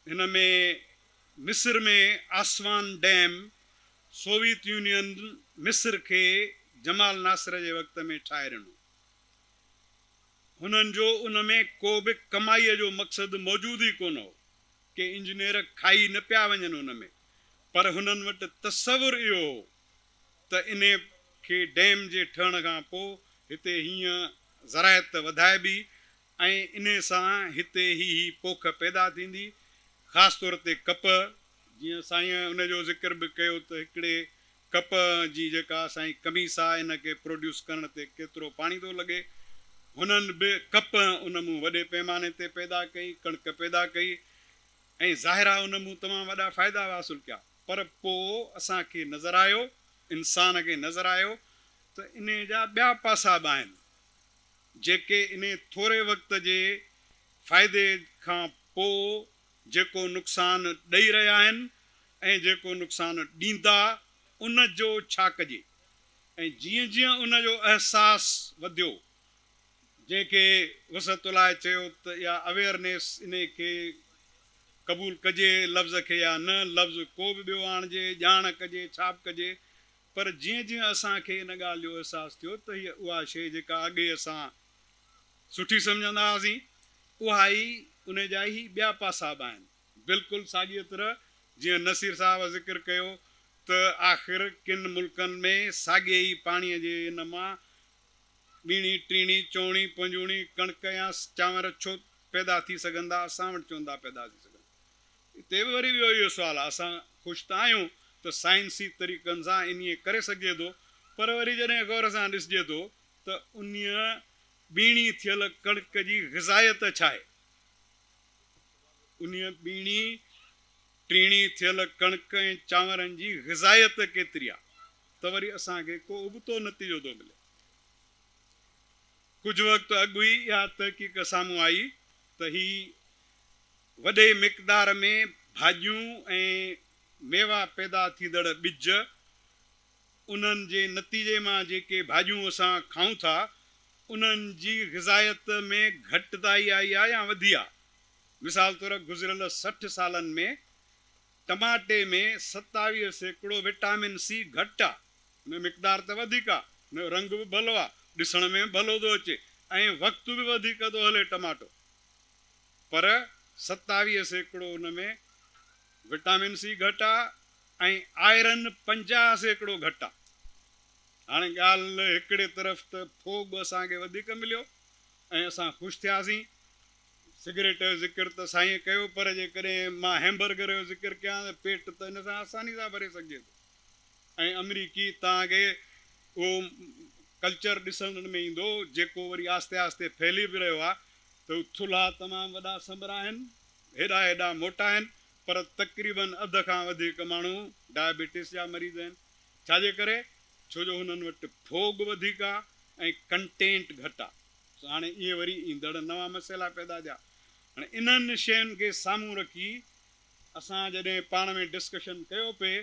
हिन में मिस्र में आसवान डैम सोवियत यूनियन मिस्र खे जमाल नासिर जे वक़्त में ठाहे ॾिनो। हुननि जो उन में को बि कमाईअ जो मक़सदु मौजूदु ई कोन हो, के इंजीनियर खाई न पिया वञनि उन में, पर हुननि वटि तसवुरु इहो हो त इन खे डैम जे ठहण खां पोइ हिते हीअं ज़रायत वधाइबी ऐं इन सां हिते ही पोख पैदा थींदी, ख़ासि तौर ते कप। जीअं साईं उनजो ज़िक्र बि कयो त हिकिड़े कप जी जेका असांजी कमीस आहे इन खे प्रोड्यूस करण ते केतिरो पाणी थो लॻे। हुननि बि कप उन मूं वॾे पैमाने ते पैदा कई, कणिक पैदा कई ऐं ज़ाहिरा उन मूं तमामु वॾा फ़ाइदा हासिलु कया। पर पोइ असांखे नज़र आयो, इंसान खे नज़र आयो त इन जा ॿिया पासा बि आहिनि जेके इन थोरे वक़्त जे फ़ाइदे खां पोइ जेको नुक़सानु ॾेई रहिया आहिनि ऐं जेको नुक़सानु ॾींदा उन जो छा कजे। ऐं जीअं जीअं उन जो अहसासु वधियो, जंहिंखे वसतुल्लाह चयो त या अवेयरनेस इन खे क़बूल कजे लफ़्ज़ खे या न, लफ़्ज़ को बि ॿियो आणिजे, ॼाण कजे, छाप कजे, पर जीअं जीअं असांखे इन ॻाल्हि जो अहसासु थियो त हीअ उहा शइ जेका अॻे असां सुठी सम्झंदा हुआसीं, उहा ई उन जा ई ॿिया पासा बि आहिनि। बिल्कुलु साॻीअ तरह जीअं नसीर साहिब ज़िक्र कयो त आख़िर किन मुल्कनि में साॻिए ई पाणीअ जे इन मां ॿीणी टीणी चौणी पंजूणी कणिक या चांवर छो पैदा थी सघंदा, असां वटि चवंदा पैदा थी सघंदा। हिते बि वरी ॿियो इहो सुवालु आहे, असां ख़ुशि त आहियूं त साइंसी तरीक़नि सां इन करे सघिजे थो, पर वरी जॾहिं गौर सां ॾिसिजे थो त उन ॿीणी थियल कणिक जी ग़िज़ायत छा आहे, उन ॿीणी टीणी थियल कणिक ऐं चांवरनि जी ग़िज़ायत केतिरी आहे, त वरी असांखे को उबतो नतीजो थो मिले। कुझु वक़्तु अॻु ई इहा तहक़ीक़ साम्हूं आई त ही वॾे मिक़दार में भाॼियूं ऐं मेवा पैदा थींदड़ ॿिज, उन्हनि जे नतीजे मां जेके भाॼियूं असां खाऊं था उन्हनि जी ग़िज़ायत में घटिताई आई आहे या वधी आहे। मिसाल तौर गुज़िरियल 60 सालनि में टमाटे में 27% विटामिन सी घटि आहे, हुन मिक़दार त वधीक आहे, हुन जो रंग बि भलो आहे, ॾिसण में भलो थो अचे ऐं वक़्तु बि वधीक थो हले टमाटो, पर 27% हुन में विटामिन सी घटि आहे ऐं आयरन 50% घटि आहे। हाणे ॻाल्हि हिकिड़े तरफ़ त फोग असांखे वधीक मिलियो ऐं असां ख़ुशि थियासीं। सिगरेट जो ज़िक्र त साईं कयो, पर जेकॾहिं मां हैमबर्गर जो ज़िक्र कयां त पेट त हिन सां आसानी सां भरे सघिजे थो। ऐं अमरीकी तव्हांखे उहो कल्चर ॾिसण में ईंदो जेको वरी आस्ते आस्ते फैली बि रहियो आहे, त थुल्हा तमामु वॾा संबरा आहिनि, हेॾा हेॾा मोटा आहिनि, पर तक़रीबन अध खां वधीक माण्हू डायबिटीज़ जा मरीज़ आहिनि। छाजे करे? छो जो हुननि वटि फोग वधीक आहे ऐं कंटेंट घटि आहे। हाणे इहे वरी ईंदड़ नवां मसइला पैदा थिया। हाणे इन्हनि शयुनि खे साम्हूं रखी असां जॾहिं पाण में डिस्कशन कयो पिए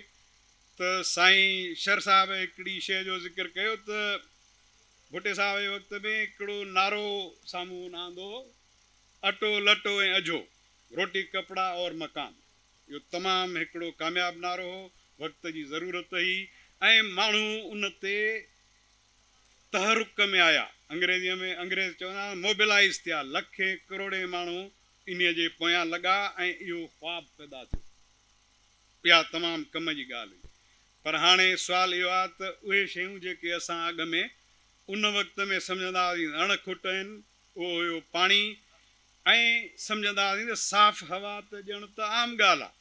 त साईं शर साहिब हिकिड़ी शइ जो ज़िक्र कयो त भुटे साहिब जे वक़्त में हिकिड़ो नारो साम्हूं आंदो, अटो लटो ऐं अझो, रोटी कपिड़ा और मकान। इहो तमामु हिकिड़ो कामयाबु नारो हो, वक़्त जी ज़रूरत हुई ऐं माण्हू उन ते तहरुक में आया। अंग्रेज़ीअ में अंग्रेज़ चवंदा मोबिलाइज़ थिया, लखे करोड़े माण्हू इन जे पोयां लॻा ऐं इहो ख्वाबु पैदा थियो। इहा तमामु कम जी ॻाल्हि हुई। पर हाणे सुवालु इहो आहे त उहे शयूं जेके असां अॻ में उन वक़्त में सम्झंदा हुआसीं अणखुट आहिनि, उहो हुयो पाणी, ऐं सम्झंदा हुआसीं त साफ़ हवा त ॼण त आम ॻाल्हि आहे,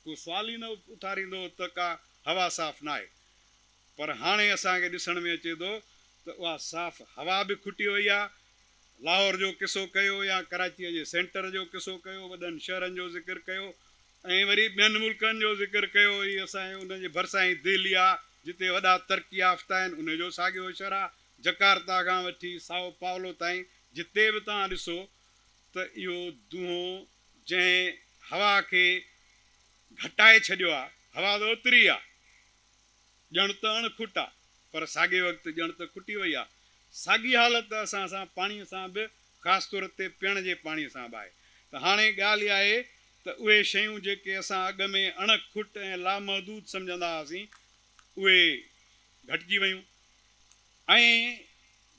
को सुवाल ई न उथारींदो त का हवा साफ़ न आहे। पर हाणे असांखे ॾिसण में अचे थो त उहा साफ़ हवा बि खुटी वई आहे। लाहौर जो किसो कयो या कराचीअ जे सेंटर जो किसो कयो, वॾनि शहरनि जो ज़िक्र कयो ऐं वरी ॿियनि मुल्कनि जो ज़िक्र कयो। ई असांजे उनजे भरिसां ई दिल्ली आहे जिते वॾा तरक़ी याफ़्ता आहिनि, उनजो साॻियो असरु आहे। जकार्ता खां वठी साओ पावलो ताईं जिते बि तव्हां ॾिसो त इहो दूंहों जंहिं हवा खे घटाए छॾियो आहे, हवा त ओतिरी आहे, ॼण त अणखुट आहे, पर साॻे वक़्तु ॼण त खुटी वई आहे। साॻी हालत असां पाणीअ सां बि ख़ासि तौर ते पीअण जे पाणीअ सां बि आहे। त हाणे ॻाल्हि इहा आहे त उहे शयूं जेके असां अॻ में अणखुट ऐं लामहदूद सम्झंदा हुआसीं उहे घटिजी वियूं। ऐं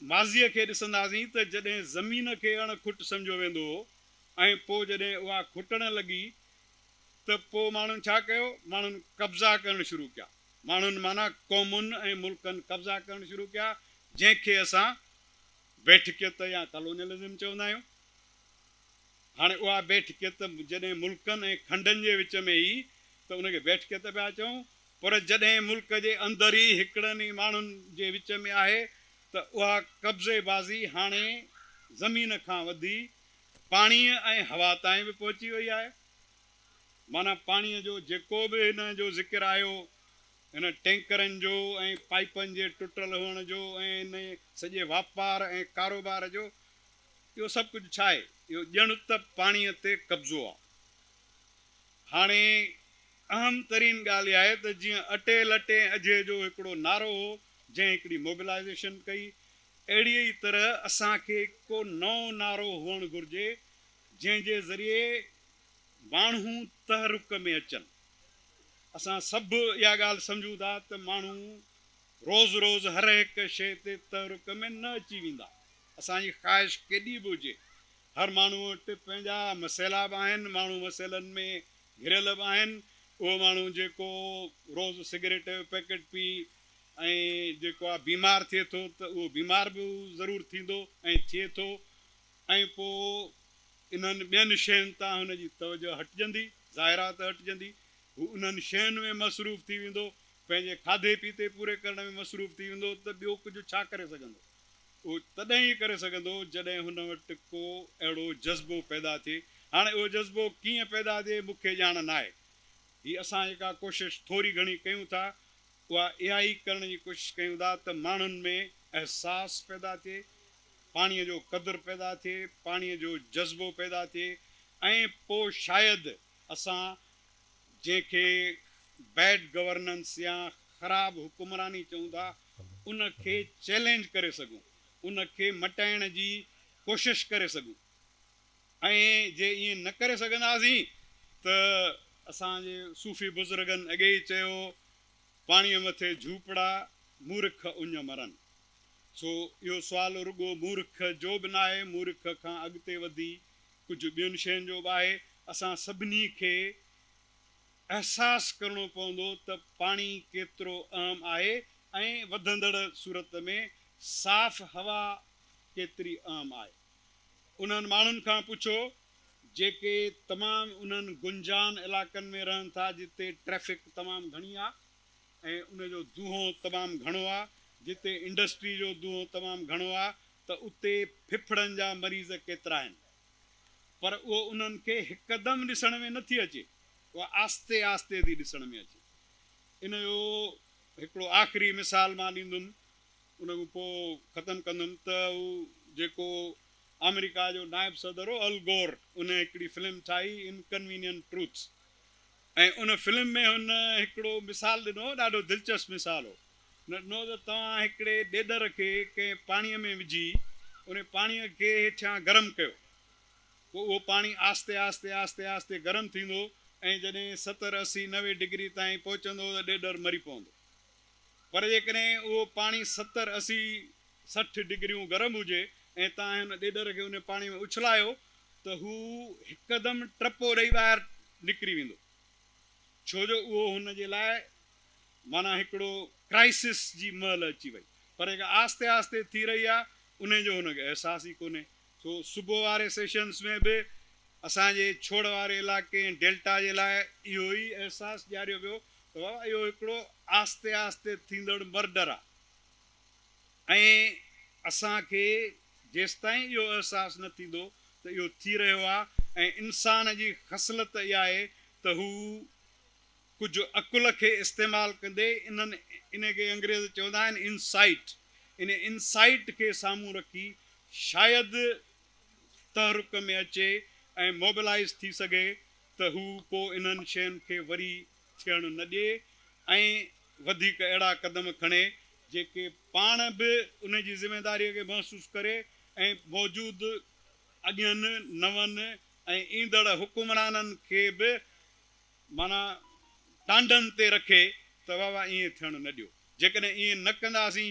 माज़ीअ खे ॾिसंदासीं त जॾहिं ज़मीन खे अणखुट सम्झो वेंदो हो ऐं पोइ जॾहिं उहा खुटण लॻी त पोइ माण्हुनि छा कयो, माण्हुनि कब्ज़ा करणु शुरू कया। माण्हुनि माना क़ौमुनि ऐं मुल्कनि कब्ज़ा करणु शुरू कया, जंहिंखे असां बेठकियत या कॉलोनियलिज़म चवंदा आहियूं। हाणे उहा बेठकियत जॾहिं मुल्कनि ऐं खंडनि जे विच में ई त उनखे बेठकियत पिया चऊं, पर जॾहिं मुल्क जे अंदरि ई हिकिड़नि ई माण्हुनि जे विच में आहे त उहा कब्ज़ेबाज़ी हाणे ज़मीन खां वधी पाणीअ ऐं हवा ताईं बि पहुची वई आहे। माना पाणीअ जो जेको बि हिन जो ज़िक्र आयो, हिन टैंकरनि जो ऐं पाइपनि जे टुटल हुअण जो ऐं हिन सॼे वापार ऐं कारोबार जो, इहो सभु कुझु छा आहे? इहो ॼण त पाणीअ ते कब्ज़ो आहे। हाणे अहम तरीन ॻाल्हि इहा आहे त जीअं अटे लटे अॼे जो हिकिड़ो नारो हो जंहिं हिकिड़ी मोबिलाइज़ेशन कई, अहिड़ीअ ई तरह असांखे को नओं नारो हुअणु घुरिजे जंहिंजे ज़रिए माण्हू तहरुक में अचनि। असां सभु इहा ॻाल्हि सम्झूं था त माण्हू रोज़ रोज़ हर हिकु शइ ते तहरुक में न अची वेंदा। असांजी ख़्वाहिश केॾी बि हुजे, हर माण्हू वटि पंहिंजा मसइला बि आहिनि, माण्हू मसइलनि में घिरियल बि आहिनि। उहो माण्हू जेको रोज़ सिगरेट जो पैकेट पी ऐं जेको आहे बीमार थिए थो त उहो बीमार बि ज़रूरु थींदो ऐं थिए थो, ऐं पोइ इन्हनि ॿियनि शयुनि तां हुनजी तवजो हटिजंदी, ज़ाहिरात हटिजंदी, हू उन्हनि शयुनि में मसरूफ़ थी वेंदो, पंहिंजे खाधे पीते पूरे करण में मसरूफ़ थी वेंदो। त ॿियो कुझु छा करे सघंदो? उहो तॾहिं ई करे सघंदो जॾहिं हुन वटि को अहिड़ो जज़्बो पैदा थिए। हाणे उहो जज़्बो कीअं पैदा थिए मूंखे ॼाण न आहे। हीअ असां जेका कोशिशि थोरी घणी कयूं था उहा इहा ई करण जी कोशिशि कयूं था त माण्हुनि में अहसासु पैदा थिए, पाणीअ जो क़दुरु पैदा थिए, पाणीअ जो जज़्बो पैदा थिए, ऐं पोइ शायदि असां जंहिंखे बैड गवर्नेंस या ख़राबु हुकुमरानी चऊं था उनखे चैलेंज करे सघूं, उनखे मटाइण जी कोशिशि करे सघूं। ऐं जे ईअं न करे सघंदासीं त असांजे सूफ़ी बुज़ुर्गनि अॻे ई चयो, पाणीअ मथे झूपड़ा मूर्ख उञ मरनि। सो इहो सुवालु रुॻो मूर्ख जो बि न आहे, मूर्ख खां अॻिते वधी कुझु ॿियुनि शयुनि जो बि आहे। असां सभिनी खे अहसासु करिणो पवंदो त पाणी केतिरो अहम आहे ऐं वधंदड़ सूरत में साफ़ हवा केतिरी अहम आहे। उन्हनि माण्हुनि खां पुछो जेके तमामु उन्हनि गुंजान इलाइक़नि में रहनि था जिते ट्रैफिक तमामु घणी आहे ऐं उनजो दूंहों तमामु घणो आहे, जिते इंडस्ट्री जो दूंहों तमामु घणो आहे, त उते फिफड़नि जा मरीज़ केतिरा आहिनि। पर उहो उन्हनि खे हिकदमि ॾिसण में नथी अचे, उहा आस्ते आस्ते थी ॾिसण में अचे। इन जो हिकिड़ो आख़िरी मिसाल मां ॾींदुमि, उन खां पोइ ख़तमु कंदुमि। त हू जेको अमेरिका जो नायब सदर हो अल गोर, उन हिकिड़ी फिल्म ठाही इनकन्वीनियंट ट्रूथ्स, ऐं उन फिल्म में हुन हिकिड़ो मिसाल ॾिनो, ॾाढो दिलचस्प मिसाल हो। न ॾिनो त तव्हां हिकिड़े ॾेॾर खे कंहिं पाणीअ में विझी उन पाणीअ खे हेठियां गरम कयो, पोइ उहो पाणी आस्ते आस्ते आस्ते आस्ते गरम थींदो ऐं जॾहिं 70, 80, 90 डिग्री ताईं पहुचंदो त ॾेॾर मरी पवंदो। पर जेकॾहिं उहो पाणी 70, 80, 60 डिग्रियूं गरम हुजे ऐं तव्हां हिन ॾेॾर खे उन पाणी में उछलायो त हू हिकदमि टपो ॾेई ॿाहिरि निकिरी वेंदो, छो जो उहो हुन जे लाइ माना हिकिड़ो क्राइसिस जी महिल अची वई। पर जेका आस्ते आस्ते थी रही आहे उनजो हुनखे अहसासु ई कोन्हे। सो सुबुह वारे सेशन्स में बि असांजे छोड़ वारे इलाइक़े डेल्टा जे लाइ इहो ई अहसासु ॾियारियो वियो त बाबा इहो हिकिड़ो आस्ते आस्ते थींदड़ मर्डर आहे ऐं असांखे जेसिताईं इहो अहसासु न थींदो त इहो थी रहियो आहे ऐं इंसान जी ख़सलत इहा आहे त हू कुझु अकुल खे इस्तेमालु कंदे इनखे अंग्रेज़ चवंदा आहिनि इनसाइट, इन इनसाइट खे साम्हूं रखी शायदि तहरुक में अचे ऐं मोबिलाइज़ थी सघे त हू पोइ इन्हनि शयुनि खे वरी थियणु न ॾिए ऐं वधीक अहिड़ा क़दम खणे जेके पाण बि उन जी ज़िमेदारीअ खे महसूसु करे ऐं मौजूदु अॻियनि नवनि ऐं ईंदड़ हुकुमराननि खे बि माना टांडनि ते रखे त बाबा ईअं थियणु न ॾियो। जेकॾहिं ईअं न कंदासीं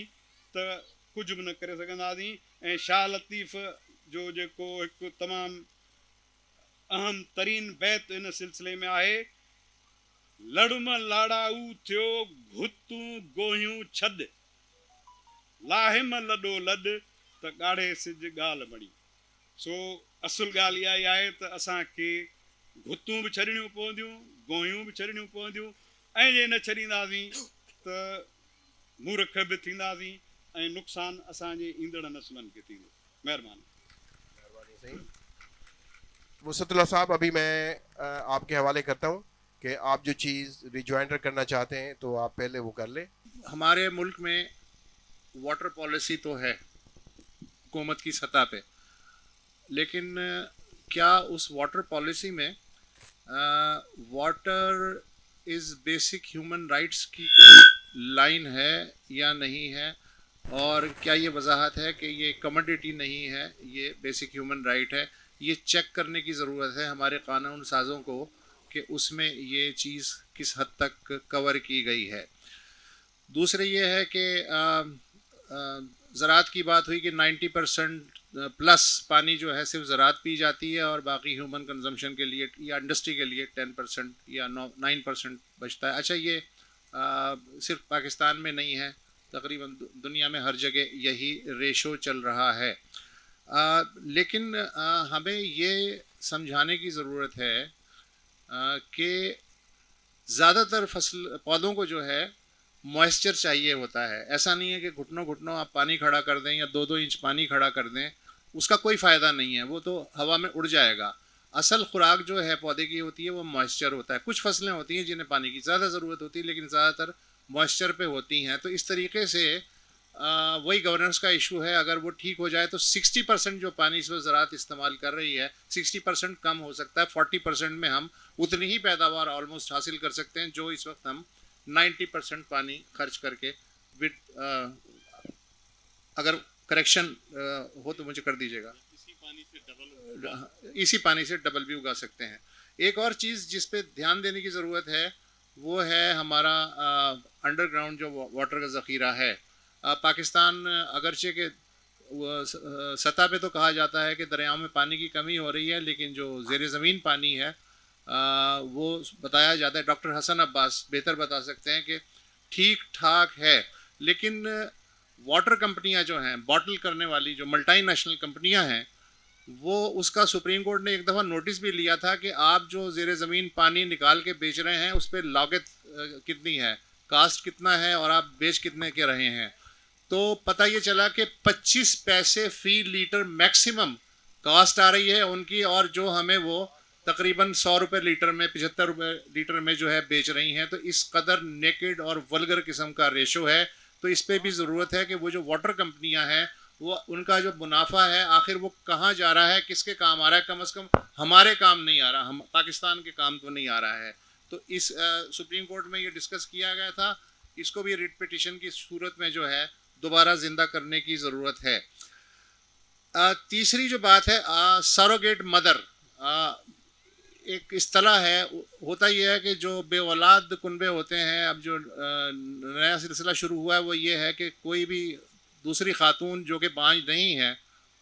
त कुझु बि न करे सघंदासीं। ऐं शाह लतीफ़ जो जेको हिकु तमामु अहम तरीन बैत इन सिलसिले में आहे, लड़म लाड़ाऊ थियो घुतूं गोहियूं छॾ, लाहिम लॾो लॾ त ॻाढ़े सिज ॻाल्हि मड़ी। सो असुल ॻाल्हि इहा ई आहे त असांखे घुतूं बि छॾणियूं पवंदियूं, गोहियूं बि छॾणियूं पवंदियूं ऐं जे न छॾींदासीं त मूर्ख बि थींदासीं ऐं नुक़सानु असांजे ईंदड़ नस्लनि खे थींदो। महिरबानी। वसतुल्लाह साहब, अभी मैं आपके हवाले करता हूँ कि आप जो चीज़ रिज्वाइंडर करना चाहते हैं तो आप पहले वो कर लें। हमारे मुल्क में वाटर पॉलिसी तो है हुकूमत की सतह पे, लेकिन क्या उस वाटर पॉलिसी में water is basic human rights की कोई लाइन है या नहीं है, और क्या ये वजाहत है कि ये कमोडिटी नहीं है, ये बेसिक ह्यूमन राइट है? ये चेक करने की ज़रूरत है हमारे कानून साज़ों को कि उसमें ये चीज़ किस हद तक कवर की गई है। दूसरे ये है कि ज़राअत की बात हुई कि 90% प्लस पानी जो है सिर्फ ज़राअत पी जाती है और बाकी ह्यूमन कंजम्पशन के लिए या इंडस्ट्री के लिए 10% या 9% बचता है। अच्छा, ये सिर्फ पाकिस्तान में नहीं है, तकरीबन दुनिया में हर जगह यही रेशो चल रहा है। लेकिन हमें ये समझाने की ज़रूरत है कि ज़्यादातर पौधों को जो है मॉइस्चर चाहिए होता है। ऐसा नहीं है कि घुटनों घुटनों आप पानी खड़ा कर दें या 2-2 इंच पानी खड़ा कर दें, उसका कोई फ़ायदा नहीं है, वो तो हवा में उड़ जाएगा। असल खुराक जो है पौधे की होती है वो मॉइस्चर होता है। कुछ फसलें होती हैं जिन्हें पानी की ज़्यादा ज़रूरत होती है, लेकिन ज़्यादातर मॉइस्चर पे होती हैं। तो इस तरीके से वही गवर्नेंस का इशू है। अगर वो ठीक हो जाए तो 60% जो पानी इस वक्त ज़राअत इस्तेमाल कर रही है 60% कम हो सकता है। 40% में हम उतनी ही पैदावार ऑलमोस्ट हासिल कर सकते हैं जो इस वक्त हम 90% पानी खर्च करके विद अगर करेक्शन हो तो मुझे कर दीजिएगा, इसी पानी से डबल भी उगा सकते हैं। एक और चीज़ जिस पे ध्यान देने की ज़रूरत है वो है हमारा अंडरग्राउंड जो वाटर का ज़ख़ीरा है। पाकिस्तान अगरचे के सतह पे तो कहा जाता है कि दरियाओं में पानी की कमी हो रही है, लेकिन जो ज़ेर ज़मीन पानी है वो बताया जाता है, डॉक्टर हसन अब्बास बेहतर बता सकते हैं कि ठीक ठाक है। लेकिन वाटर कंपनियां जो हैं, बॉटल करने वाली जो मल्टीनेशनल कंपनियां हैं, वो उसका सुप्रीम कोर्ट ने एक दफ़ा नोटिस भी लिया था कि आप जो ज़ेर ज़मीन पानी निकाल के बेच रहे हैं उस पर लागत कितनी है, कास्ट कितना है और आप बेच कितने के रहे हैं। तो पता ये चला कि 25 पैसे फ़ी लीटर मैक्सिमम कास्ट आ रही है उनकी, और जो हमें वो तकरीबन 100 रुपये लीटर में 75 रुपये लीटर में जो है बेच रही हैं। तो इस कदर नेकेड और वल्गर किस्म का रेशो है। तो इस पर भी ज़रूरत है कि वो जो वाटर कंपनियां हैं वो उनका जो मुनाफा है आखिर वो कहाँ जा रहा है, किसके काम आ रहा है। कम से कम हमारे काम नहीं आ रहा, हम पाकिस्तान के काम तो नहीं आ रहा है। तो इस सुप्रीम कोर्ट में ये डिस्कस किया गया था, इसको भी रिट पिटिशन की सूरत में जो है दोबारा ज़िंदा करने की ज़रूरत है। तीसरी जो बात है सरोगेट मदर, एक इस्तिलाह है। होता यह है कि जो बेऔलाद कुनबे होते हैं, अब जो नया सिलसिला शुरू हुआ है वो ये है कि कोई भी दूसरी खातून जो कि बांझ नहीं है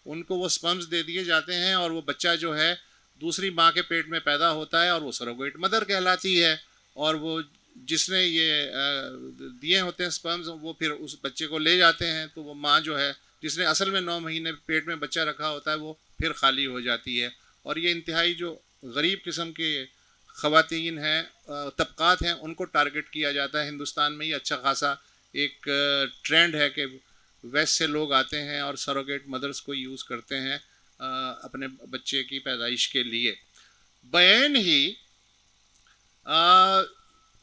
उनको वो स्पर्म्स दे दिए जाते हैं और वो बच्चा जो है दूसरी माँ के पेट में पैदा होता है और वो सरोगेट मदर कहलाती है। और वो जिसने ये दिए होते हैं स्पर्म्स वो फिर उस बच्चे को ले जाते हैं, तो वो माँ जो है जिसने असल में 9 महीने पेट में बच्चा रखा होता है वो फिर खाली हो जाती है। और ये इंतहाई जो गरीब किस्म के ख़वातीन हैं, तबक़ात हैं, उनको टारगेट किया जाता है। हिंदुस्तान में ये अच्छा खासा एक ट्रेंड है कि वेस्ट से लोग आते हैं और सरोगेट मदर्स को यूज़ करते हैं अपने बच्चे की पैदाइश के लिए। बैन ही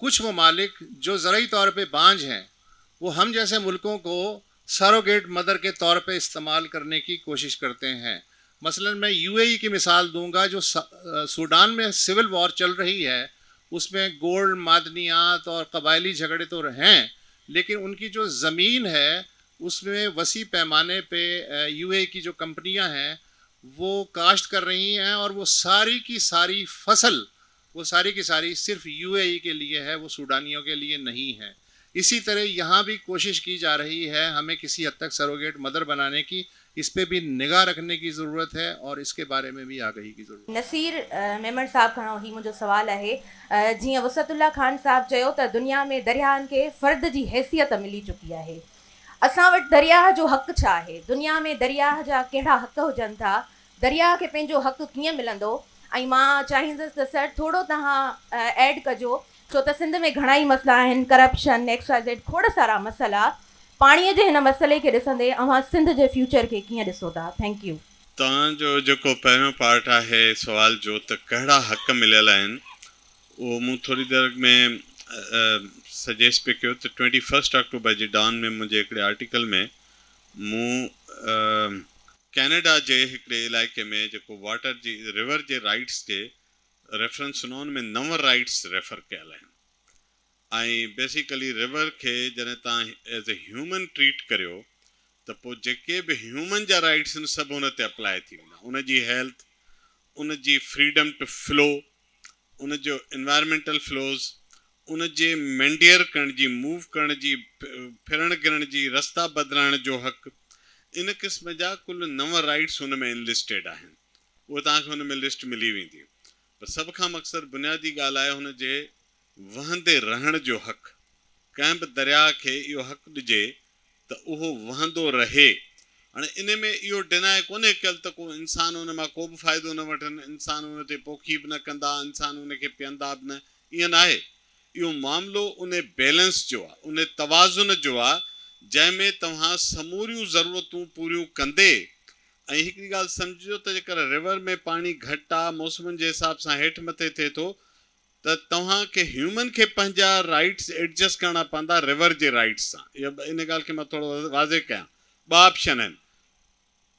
कुछ ममालिक जो ज़रूरी तौर पे बांझ हैं वो हम जैसे मुल्कों को सरोगेट मदर के तौर पे इस्तेमाल करने की कोशिश करते हैं। मसलन मैं यूएई की मिसाल दूंगा, जो सूडान में सिविल वॉर चल रही है उसमें गोल्ड, मादनियात और कबायली झगड़े तो हैं, लेकिन उनकी जो ज़मीन है उसमें वसी पैमाने पे यूएई की जो कंपनियां हैं वो काश्त कर रही हैं और वो सारी की सारी फसल, वो सारी की सारी सिर्फ यूएई के लिए है, वो सूडानियों के लिए नहीं है। इसी तरह यहाँ भी कोशिश की जा रही है हमें किसी हद तक सरोगेट मदर बनाने की। इस पे भी निगाह रखने की ज़रूरत है और इसके बारे में भी आगाही की ज़रूरत है। नसीर मेमण साहब खां ही मुंहिंजो सुवाल आहे, जीअं वसतुल्ला ख़ान साहब चयो त दुनिया में दरियाहनि खे फ़र्द जी हैसियत मिली चुकी आहे। असां वटि दरियाह जो हक़ छा आहे? दुनिया में दरियाह जा कहिड़ा हक़ हुजनि था? दरियाह खे पंहिंजो हक़ कीअं मिलंदो? ऐं मां चाहींदसि त सर थोरो तव्हां ऐड कजो, छो त सिंध में घणा ई मसइला आहिनि, करप्शन, XYZ, खोड़ सारा मसइला। पाणीअ जे हिन मसइले खे ॾिसंदे अव्हां सिंध जे फ्यूचर खे कीअं ॾिसो था? Thank U. तव्हांजो जेको पहिरियों पार्ट आहे सुवाल जो त कहिड़ा हक़ मिलियल आहिनि, उहो मूं थोरी देरि में सजेस्ट पियो कयो त 21 अक्टूबर जे डॉन में मुंहिंजे हिकिड़े आर्टिकल में मूं कैनेडा जे हिकिड़े इलाइक़े में जेको वाटर जी रिवर जे राइट्स खे रेफरेंस सुनो, उन में 9 राइट्स रेफर कयल आहिनि। ऐं बेसिकली रिवर खे जॾहिं तव्हां एज़ ए ह्यूमन ट्रीट करियो त पोइ जेके बि ह्यूमन जा राइट्स आहिनि सभु उन ते अप्लाई थी वेंदा। उन जी हेल्थ, उन जी फ्रीडम टू फ्लो, उन जो इन्वायरमेंटल फ्लोज़, उन जे मेंटेयर करण जी, मूव करण जी, फिरण गिरण जी, रस्ता बदिलाइण जो हक़, इन क़िस्म जा कुल 9 राइट्स हुन में इनलिस्टेड आहिनि। उहो तव्हांखे हुन में लिस्ट मिली वेंदी। पर सभ खां मक़सदु बुनियादी ॻाल्हि आहे हुन जे वहंदे रहण जो हक़। कंहिं बि दरिया खे इहो हक़ ॾिजे त उहो वहंदो रहे। हाणे इन में इहो डिनाए कोन्हे कयल त को इंसान उन मां को बि फ़ाइदो न वठनि, इंसान उन ते पोखी बि न कंदा, इंसान उन खे पीअंदा बि न, ईअं न आहे। इहो मामिलो उन बैलेंस जो आहे, उन तवाज़ुन जो आहे, जंहिंमें तव्हां समूरियूं ज़रूरतूं पूरियूं कंदे। ऐं हिकिड़ी ॻाल्हि सम्झो त जेकर रिवर में पाणी घटि आहे, मौसमनि जे हिसाब सां हेठि मथे थिए थो, त तव्हांखे ह्यूमन खे पंहिंजा राइट्स एडजस्ट करणा पवंदा रिवर जे राइट्स सां। इहा इन ॻाल्हि खे मां थोरो वाज़े कयां। 2 ऑप्शन आहिनि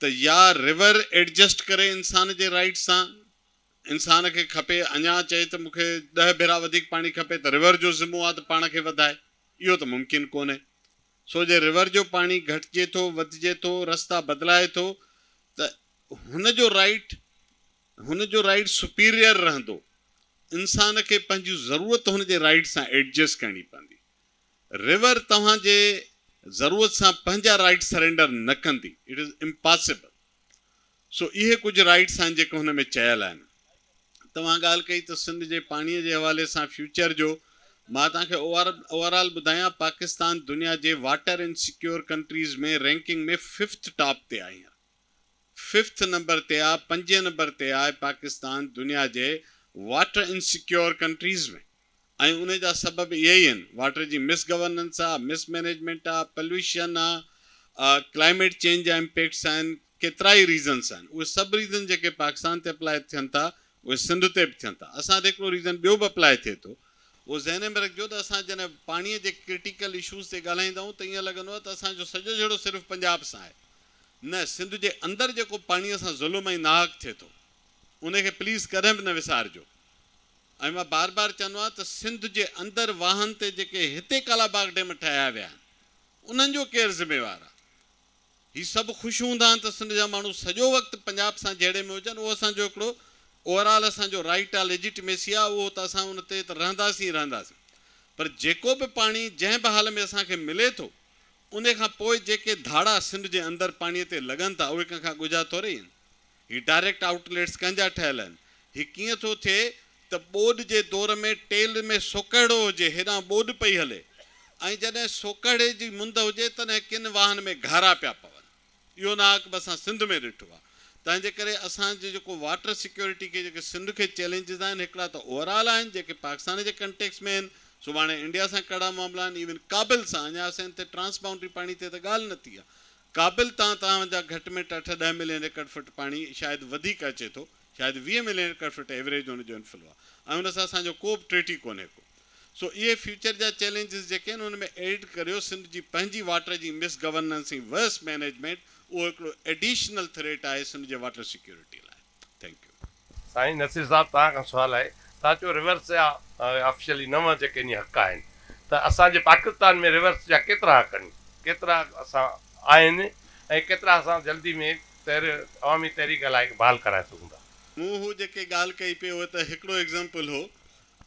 त या रिवर एडजस्ट करे इंसान जे राइट्स सां, इंसान खे खपे अञा चए त मूंखे 10 भेरा वधीक पाणी खपे त रिवर जो ज़िम्मो आहे त पाण खे वधाए। इहो त मुमकिन कोन्हे। सो जे रिवर जो पाणी घटिजे थो, वधिजे थो, रस्ता बदिलाए थो, त हुन जो राइट सुपीरियर रहंदो। इंसान खे पंहिंजी ज़रूरत हुन जे राइट सां एडजस्ट करणी पवंदी। रिवर तव्हांजे ज़रूरत सां पंहिंजा राइट सरेंडर न कंदी। It is impossible. सो इहे कुझु राइट्स आहिनि जेके हुन में चयल आहिनि। तव्हां ॻाल्हि कई त सिंध जे पाणीअ जे हवाले सां फ्यूचर जो, मां तव्हांखे ओवरऑल ॿुधायां, पाकिस्तान दुनिया जे वाटर इनसिक्योर कंट्रीज़ में रैंकिंग में 5th टॉप ते आहे। 5th नंबर ते आहे, 5 नंबर ते आहे पाकिस्तान दुनिया जे वाटर इनसिक्योर कंट्रीज़ में। ऐं उन जा सबब इहे ई आहिनि, वाटर जी मिस गवर्नेंस आहे, मिसमैनेजमेंट आहे, पॉल्यूशन आहे, क्लाइमेट चेंज जा इम्पैक्ट्स आहिनि, केतिरा ई रीज़न्स आहिनि। उहे सभु रीज़न जेके पाकिस्तान ते अप्लाई थियनि था उहे सिंध ते बि थियनि था। असां ते हिकिड़ो रीज़न ॿियो बि अप्लाई थिए थो, उहो ज़हन में रखिजो त असां जॾहिं पाणीअ जे क्रिटिकल इशूज़ ते ॻाल्हाईंदा आहियूं त ईअं लॻंदो आहे त असांजो सॼो जहिड़ो सिर्फ़ु पंजाब सां आहे। न, सिंध जे अंदरि जेको पाणीअ सां ज़ुल्म ऐं नाहक थिए थो उनखे प्लीज़ कॾहिं बि न विसारिजो। ऐं मां बार बार चवंदो आहियां त सिंध जे अंदरि वाहन ते जेके हिते कालाबाग डैम ठाहिया विया आहिनि उन्हनि जो केरु ज़िम्मेवारु आहे? हीअ सभु ख़ुशि हूंदा आहिनि त सिंध जा माण्हू सॼो वक़्तु पंजाब सां जहिड़े में हुजनि। उहो असांजो हिकिड़ो ओवरऑल असांजो राइट आहे, लेजिटिमेसी आहे, उहो त असां उन ते त रहंदासीं ई रहंदासीं। पर जेको बि पाणी जंहिं बि हाल में असांखे मिले थो उन खां पोइ जेके धाड़ा सिंध जे अंदरि पाणीअ ते लॻनि था उहे कंहिंखां ॻुझा थोरे आहिनि। हीअ डायरेक्ट आउटलेट्स कंहिंजा ठहियल आहिनि। हीअ कीअं थो थिए त ॿोॾि जे दौर में टेल में सोकड़ो हुजे, हेॾां ॿोॾि पई हले, ऐं जॾहिं सोकड़े जी मुंद हुजे तॾहिं किन वाहन में घारा पिया पवनि। इहो नाहक बि असां सिंध में ॾिठो आहे। तंहिंजे करे असांजे जेको वाटर सिक्योरिटी खे जेके सिंध खे चैलेंजिस आहिनि हिकिड़ा त ओवरऑल आहिनि जेके पाकिस्तान जे कंटेक्स में आहिनि, सुभाणे इंडिया सां कड़ा मामला आहिनि, इवन काबिल सां अञा असां ते ट्रांसबाउंड्री पाणी ते त ॻाल्हि न थी आहे। काबिल तव्हांजा घटि में घटि 8-10 मिलियन एकड़ फुट पाणी शायदि वधीक अचे थो, शायदि 20 मिलियन एकड़ फुट एवरेज हुनजो इनफ्लो आहे ऐं हुन सां असांजो को बि ट्रीटी कोन्हे को। सो इहे फ्यूचर जा चैलेंजिस जेके आहिनि हुन में एड करियो सिंध जी पंहिंजी वाटर जी मिस गवर्नेंस ऐं वर्स मैनेजमेंट, उहो हिकिड़ो एडिशनल थ्रेट आहे सिंध जे वाटर सिक्योरिटी लाइ। Thank U. साईं नसीर साहब, तव्हां खां सुवाल आहे, तव्हां चयो रिवर्स जा ऑफिशियली 9 जेके इन हक़ आहिनि, त असांजे पाकिस्तान में रिवर्स जा केतिरा हक़ आहिनि, केतिरा असां आहिनि ऐं केतिरा असां जल्दी में अवामी तहरीक लाइ बहाल कराए सघूं था? मूं हू जेके ॻाल्हि कई पियो उहो त हिकिड़ो एग्ज़ाम्पल हो,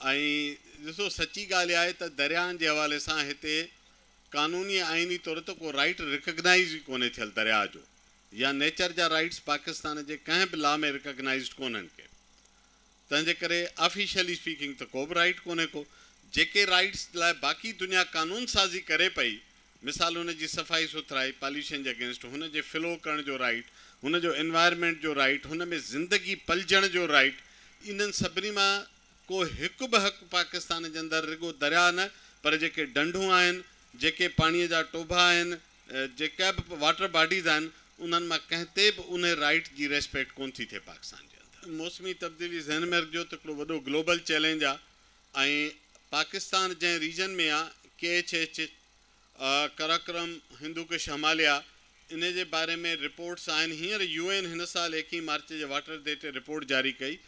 ऐं ॾिसो सची ॻाल्हि आहे त दरियाहनि जे हवाले सां हिते क़ानूनी आइनी तौर ते को राइट रिकग्नाइज़ ई कोन्हे थियल दरिया जो, या नेचर जा राइट्स पाकिस्तान जे कंहिं बि लॉ में रिकग्नाइज़ कोन्हनि के, तंहिंजे करे ऑफिशियली स्पीकिंग त को बि राइट कोन्हे को। जेके राइट्स लाइ बाक़ी दुनिया कानून साज़ी करे पई, मिसाल हुन जी सफ़ाई सुथराई, पॉल्यूशन जे अगेंस्ट, हुन जे फ्लो करण जो राइट, हुन जो एनवायरमेंट जो राइट, हुन में ज़िंदगी पलजण जो राइट, इन्हनि सभिनी मां को हिकु बि हक़ु पाकिस्तान जे अंदरि रुगो दरिया न, पर जेके डंडूं आहिनि, जेके पाणीअ जा टोभा आहिनि, जेका बि वाटर बॉडीज़ आहिनि, उन्हनि मां कंहिं ते बि उन राइट जी रेस्पेक्ट कोन थी थिए पाकिस्तान जे अंदरि। मौसमी तब्दीली ज़हनमर्ग जो त हिकिड़ो वॾो ग्लोबल चैलेंज आहे, ऐं पाकिस्तान जंहिं रीजन में आहे KHH कराक्रम हिंदू कुश हिमालया, इन जे बारे में रिपोर्ट्स आहिनि। हींअर UN हिन साल 21 मार्च जे वाटर डे ते रिपोर्ट जारी कई,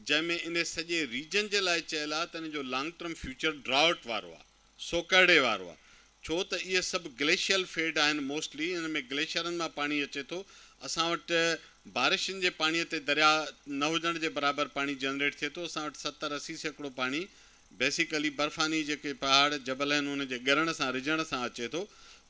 जंहिंमें इन सॼे रीजन जे लाइ चयल आहे त इन जो लॉन्ग टर्म फ्यूचर ड्राउट वारो आहे, सोकड़े वारो आहे, छो त इहे सभु ग्लेशियल फेड आहिनि मोस्टली, इन में ग्लेशियरनि मां पाणी अचे थो। असां वटि बारिशुनि जे पाणीअ ते दरिया न हुजण जे बराबरि पाणी जनरेट थिए थो। असां वटि 70-80 सैकड़ो पाणी बेसिकली बर्फ़ानी जेके पहाड़ जबल आहिनि उन जे गिरण सां रिझण सां अचे थो।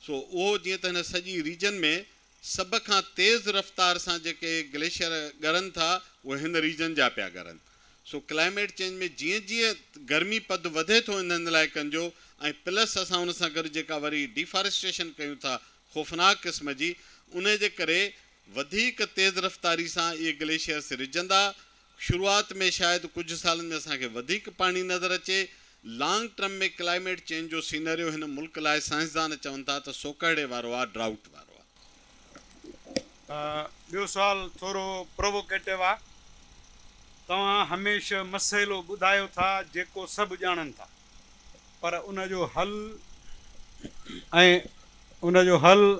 सो उहो जीअं त हिन सॼी रीजन में सभ खां तेज़ रफ़्तार सां जेके ग्लेशियर ॻरनि था उहे हिन रीजन जा पिया ॻरनि। सो क्लाइमेट चेंज में जीअं जीअं गर्मी पद वधे थो इन्हनि इलाइक़नि जो, ऐं प्लस असां हुन सां गॾु जेका वरी डिफॉरेस्टेशन कयूं था ख़ौफ़नाक क़िस्म जी, उन जे करे वधीक तेज़ रफ़्तारी सां इहे ग्लेशियर्स रिझंदा। शुरूआति में शायदि कुझु सालनि में असांखे वधीक पाणी नज़र अचे। लॉन्ग टर्म में क्लाइमेट चेंज जो सीनरियो हिन मुल्क लाइ साइंसदान चवनि था त सोकड़े वारो आहे, ड्राउट वारो आहे। ॿियो सुवाल थोरो प्रोवोकेटिव आहे। तव्हां हमेशह मसइलो ॿुधायो था जेको सभु ॼाणनि था, पर उनजो हल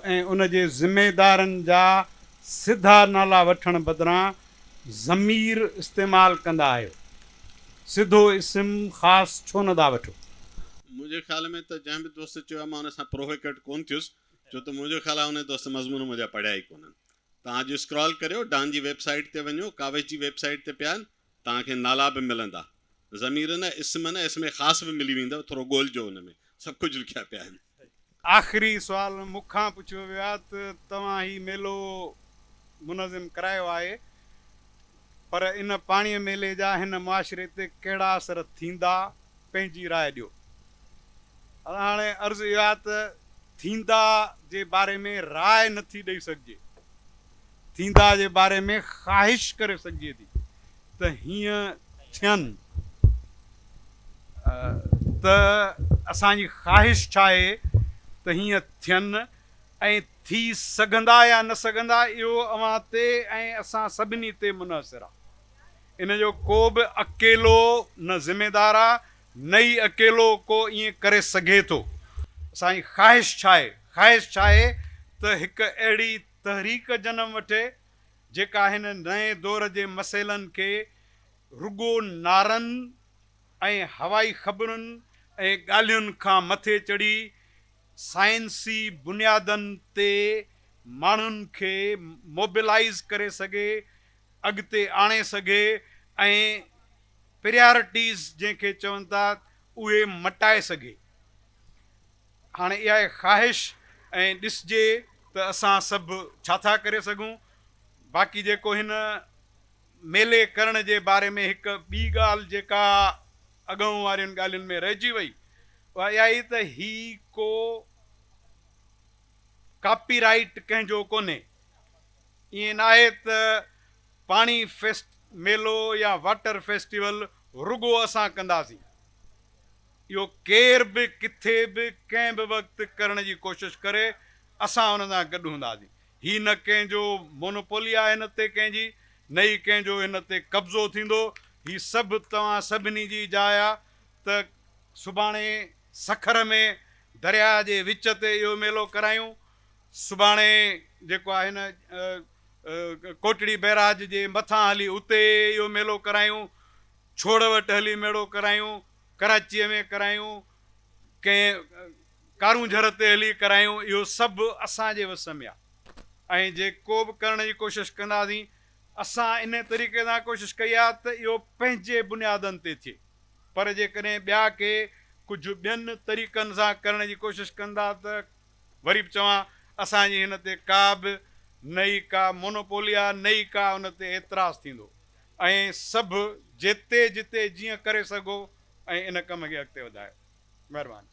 ऐं उन जे ज़िमेदारनि जा सिधा नाला वठण बदिरां ज़मीर इस्तेमालु कंदा आहियो, सिधो इस्म ख़ासि छो नथा वठो? मुंहिंजे ख़्याल में त जंहिं बि दोस्त चयो आहे मां हुन सां प्रोवोकेट कोन थियुसि, छो त मुंहिंजो ख़्यालु आहे उन दोस्त मज़मून मुंहिंजा पढ़िया ई कोन्हनि। तव्हां अॼु स्क्रॉल करियो, डान जी वेबसाइट ते वञो, कावेज जी वेबसाइट ते पिया आहिनि, तव्हांखे नाला बि मिलंदा, ज़मीर न, इसम ख़ासि बि मिली वेंदव, थोरो ॻोल्हिजो, हुन में सभु कुझु लिखिया पिया आहिनि। आख़िरी सुवाल मूंखां पुछियो वियो आहे त तव्हां ही मेलो मुनज़िम करायो आहे, पर इन पाणीअ मेले जा हिन मुआशिरे ते कहिड़ा असर थींदा, पंहिंजी राय ॾियो। हाणे अर्ज़ु इहो आहे त थींदा जे बारे में राय नथी ॾेई सघिजे, थींदा जे बारे में ख़्वाहिश करे सघिजे थी त हीअं थियनि, त असांजी ख़्वाहिश छा आहे त हीअं थियनि, ऐं थी सघंदा या न सघंदा इहो अव्हां ते ऐं असां सभिनी ते मुनहसिर आहे। इन जो को बि अकेलो न ज़िमेदार आहे, न ई अकेलो को ईअं करे सघे थो। असांजी ख़्वाहिश छा आहे? ख़्वाहिश छा आहे त हिकु अहिड़ी तहरीक जनम वठे जेका हिन नए दौर जे मसइलनि खे रुगो नारनि ऐं हवाई ख़बरुनि ऐं ॻाल्हियुनि खां मथे चढ़ी साइंसी बुनियादनि ते माण्हुनि खे मोबिलाइज़ करे सघे, अॻिते आणे सघे, ऐं प्रियारिटीज़ जंहिंखे चवनि था उहे मटाए सघे। हाणे इहा आहे ख़्वाहिश, ऐं ॾिसजे त असां सभु छा था करे सघूं। बाक़ी जेको हिन मेले करण जे बारे में हिकु ॿी ॻाल्हि जेका अॻूं वारियुनि ॻाल्हियुनि में रहिजी वई, उहा इहा ई त ही को कॉपीराइट कंहिंजो कोन्हे। ईअं न आहे त पाणी मेलो या वाटर फेस्टिवल रुगो असां कंदासीं। इहो केर बि किथे बि कंहिं बि वक़्तु करण जी कोशिशि करे असां हुन सां गॾु हूंदासीं। ही न कंहिंजो मोनोपोली आहे हिन ते कंहिंजी, न ई कंहिंजो हिन ते कब्ज़ो थींदो। ही सभु तव्हां सभिनी जी जाइ आहे त सुभाणे सखर में दरिया जे विच ते इहो मेलो करायूं। सुभाणे जेको आहे हिन कोटड़ी बैराज जे मथां हली उते इहो मेलो करायूं। छोड़ वटि हली मेलो करायूं, कराचीअ में करायूं, कंहिं कारूंझर ते हली करायूं। इहो सभु असांजे वस में आहे ऐं जेको बि करण जी कोशिशि कंदासीं असां इन तरीक़े सां कोशिशि कई आहे त इहो पंहिंजे बुनियादनि ते थिए। पर जेकॾहिं ॿिया के कुझु ॿियनि तरीक़नि सां करण जी कोशिशि कंदा त वरी बि चवां असांजी हिन ते का बि नई का मोनोपोली आहे, नई का हुन ते एतिराज़ु थींदो। ऐं सभु जिते जिते जीअं करे सघो ऐं इन कम खे अॻिते वधायो। महिरबानी।